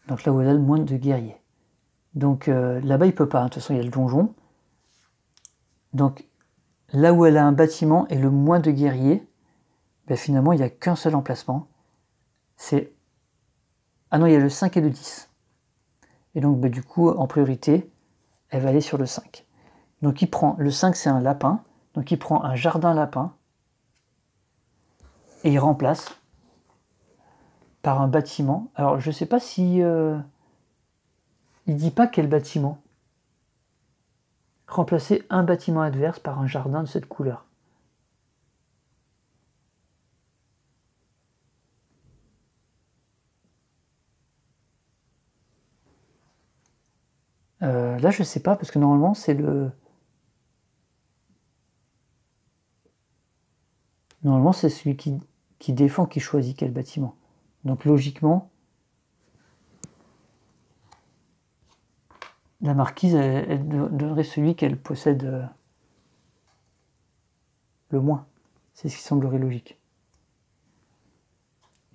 Donc là où elle a le moins de guerriers. Donc là-bas il peut pas, de toute façon il y a le donjon. Donc là où elle a un bâtiment et le moins de guerriers, ben, finalement il n'y a qu'un seul emplacement. C'est... Ah non, il y a le 5 et le 10. Et donc ben, du coup, en priorité, elle va aller sur le 5. Donc il prend, le 5 c'est un lapin, donc il prend un jardin lapin, et il remplace par un bâtiment. Alors je sais pas si... il dit pas quel bâtiment. Remplacer un bâtiment adverse par un jardin de cette couleur. Là je sais pas, parce que normalement c'est le... Normalement c'est celui qui défend qui choisit quel bâtiment. Donc logiquement, la marquise, elle donnerait celui qu'elle possède le moins. C'est ce qui semblerait logique.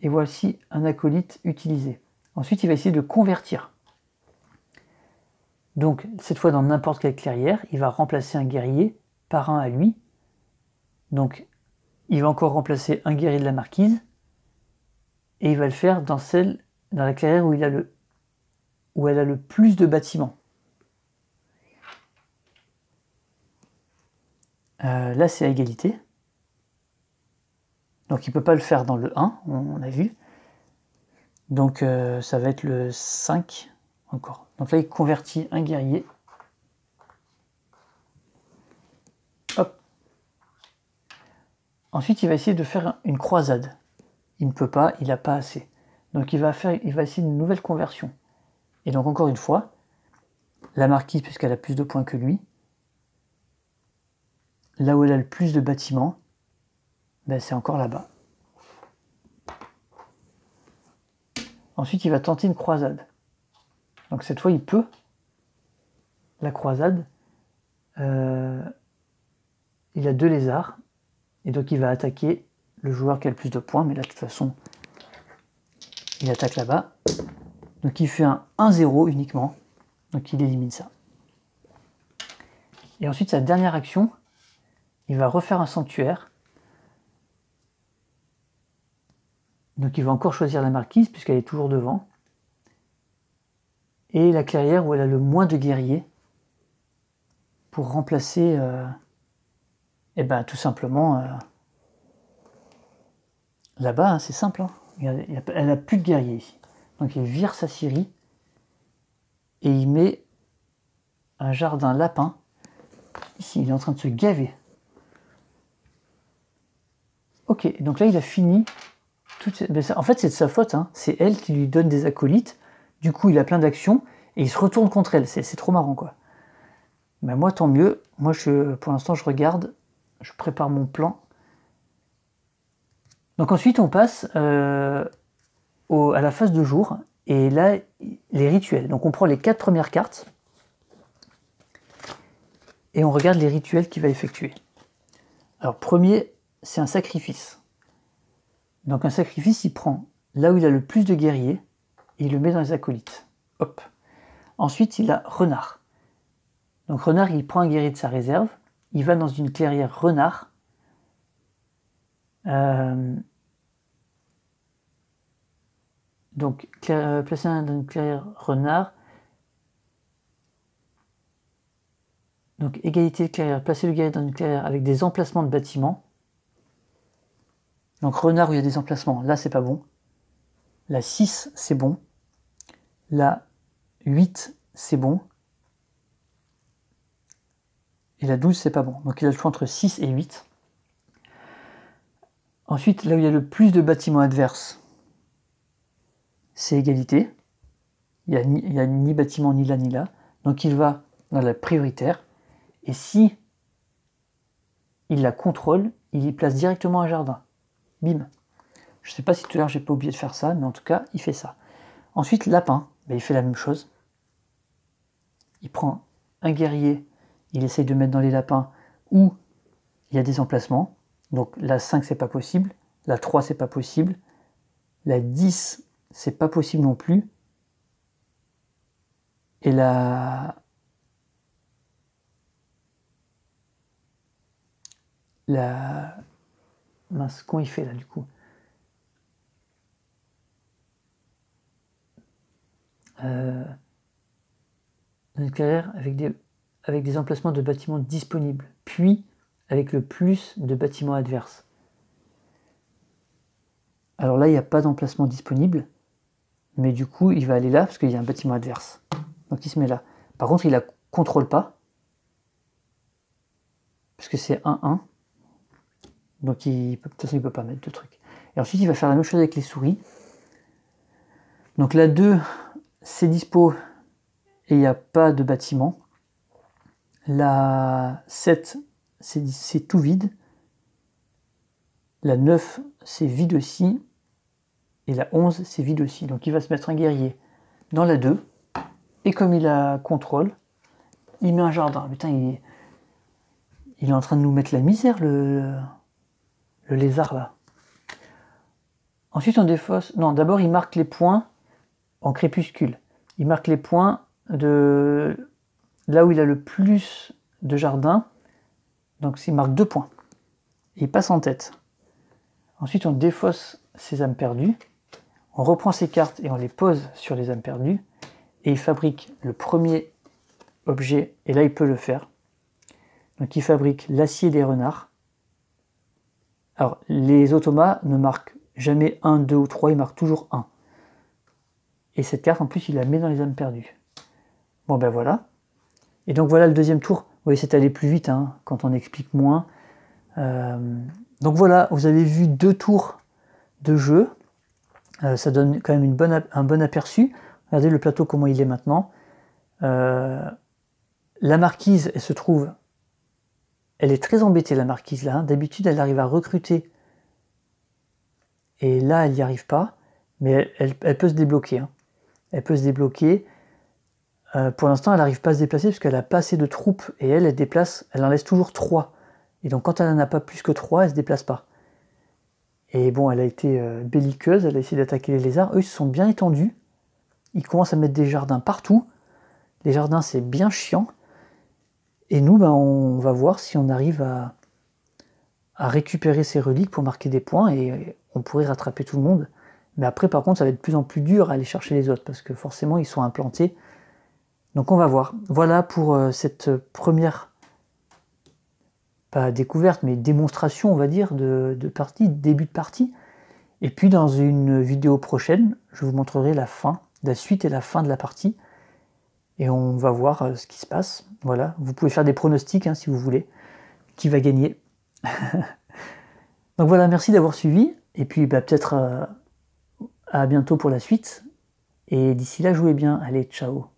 Et voici un acolyte utilisé. Ensuite, il va essayer de convertir. Donc, cette fois dans n'importe quelle clairière, il va remplacer un guerrier par un à lui. Donc, il va encore remplacer un guerrier de la marquise. Et il va le faire dans la clairière où elle a le plus de bâtiments. Là, c'est à égalité. Donc, il ne peut pas le faire dans le 1, on a vu. Donc, ça va être le 5 encore. Donc là, il convertit un guerrier. Hop. Ensuite, il va essayer de faire une croisade. Il ne peut pas, il n'a pas assez. Donc, il va essayer une nouvelle conversion. Et donc, encore une fois, la marquise, puisqu'elle a plus de points que lui, là où elle a le plus de bâtiments, ben, c'est encore là-bas. Ensuite, il va tenter une croisade. Donc cette fois, il peut. La croisade, il a 2 lézards. Et donc il va attaquer le joueur qui a le plus de points. Mais là, de toute façon, il attaque là-bas. Donc il fait un 1-0 uniquement. Donc il élimine ça. Et ensuite, sa dernière action, il va refaire un sanctuaire. Donc il va encore choisir la marquise, puisqu'elle est toujours devant. Et la clairière où elle a le moins de guerriers, pour remplacer, et ben, tout simplement, là-bas, hein, c'est simple. Hein. Elle n'a plus de guerriers ici. Donc il vire sa scierie, et il met un jardin lapin. Ici, il est en train de se gaver. Ok, donc là, il a fini. En fait, c'est de sa faute. Hein. C'est elle qui lui donne des acolytes. Du coup, il a plein d'actions et il se retourne contre elle. C'est trop marrant, quoi. Mais moi, tant mieux. Moi, pour l'instant, je regarde. Je prépare mon plan. Donc ensuite, on passe à la phase de jour. Et là, les rituels. Donc on prend les 4 premières cartes. Et on regarde les rituels qu'il va effectuer. Alors, premier, c'est un sacrifice. Donc un sacrifice, il prend là où il a le plus de guerriers, et il le met dans les acolytes. Hop. Ensuite, il a renard. Donc renard, il prend un guerrier de sa réserve, il va dans une clairière renard. Donc placer dans une clairière renard. Donc égalité de clairière, placer le guerrier dans une clairière avec des emplacements de bâtiments. Donc renard où il y a des emplacements, là c'est pas bon. La 6 c'est bon. La 8 c'est bon. Et la 12 c'est pas bon. Donc il a le choix entre 6 et 8. Ensuite, là où il y a le plus de bâtiments adverses, c'est égalité. Il n'y a ni bâtiment ni là ni là. Donc il va dans la prioritaire. Et si il la contrôle, il y place directement un jardin. Bim. Je ne sais pas si tout à l'heure j'ai pas oublié de faire ça, mais en tout cas, il fait ça. Ensuite, lapin, ben, il fait la même chose. Il prend un guerrier, il essaye de mettre dans les lapins où il y a des emplacements. Donc la 5, c'est pas possible. La 3, c'est pas possible. La 10, c'est pas possible non plus. Et la mince, comment il fait là du coup? Dans une carrière avec des emplacements de bâtiments disponibles, puis avec le plus de bâtiments adverses. Alors là, il n'y a pas d'emplacement disponible, mais du coup, il va aller là parce qu'il y a un bâtiment adverse. Donc il se met là. Par contre, il ne la contrôle pas, parce que c'est 1-1. Donc de toute façon, il ne peut pas mettre de trucs. Et ensuite, il va faire la même chose avec les souris. Donc la 2, c'est dispo et il n'y a pas de bâtiment. La 7, c'est tout vide. La 9, c'est vide aussi. Et la 11, c'est vide aussi. Donc il va se mettre un guerrier dans la 2. Et comme il a contrôle, il met un jardin. Putain, il est en train de nous mettre la misère, le lézard là. Ensuite, on défausse. Non, d'abord, il marque les points en crépuscule. Il marque les points de là où il a le plus de jardin. Donc, il marque 2 points. Et il passe en tête. Ensuite, on défausse ses âmes perdues. On reprend ses cartes et on les pose sur les âmes perdues. Et il fabrique le premier objet. Et là, il peut le faire. Donc, il fabrique l'acier des renards. Alors, les automas ne marquent jamais 1, 2 ou 3, ils marquent toujours 1. Et cette carte, en plus, il la met dans les âmes perdues. Bon, ben voilà. Et donc, voilà le deuxième tour. Vous voyez, c'est aller plus vite hein, quand on explique moins. Donc voilà, vous avez vu 2 tours de jeu. Ça donne quand même un bon aperçu. Regardez le plateau, comment il est maintenant. La marquise, elle se trouve... Elle est très embêtée, la marquise, là. Hein. D'habitude, elle arrive à recruter. Et là, elle n'y arrive pas. Mais elle peut se débloquer. Hein. Elle peut se débloquer. Pour l'instant, elle n'arrive pas à se déplacer parce qu'elle n'a pas assez de troupes. Et elle déplace, elle en laisse toujours 3. Et donc, quand elle n'en a pas plus que 3, elle ne se déplace pas. Et bon, elle a été belliqueuse. Elle a essayé d'attaquer les lézards. Eux, ils se sont bien étendus. Ils commencent à mettre des jardins partout. Les jardins, c'est bien chiant. Et nous, ben, on va voir si on arrive à récupérer ces reliques pour marquer des points et on pourrait rattraper tout le monde. Mais après, par contre, ça va être de plus en plus dur à aller chercher les autres parce que forcément, ils sont implantés. Donc on va voir. Voilà pour cette première, pas découverte, mais démonstration, on va dire, de partie, début de partie. Et puis dans une vidéo prochaine, je vous montrerai la fin, la suite et la fin de la partie. Et on va voir ce qui se passe. Voilà, vous pouvez faire des pronostics hein, si vous voulez. Qui va gagner. Donc voilà, merci d'avoir suivi. Et puis bah, peut-être à bientôt pour la suite. Et d'ici là, jouez bien. Allez, ciao.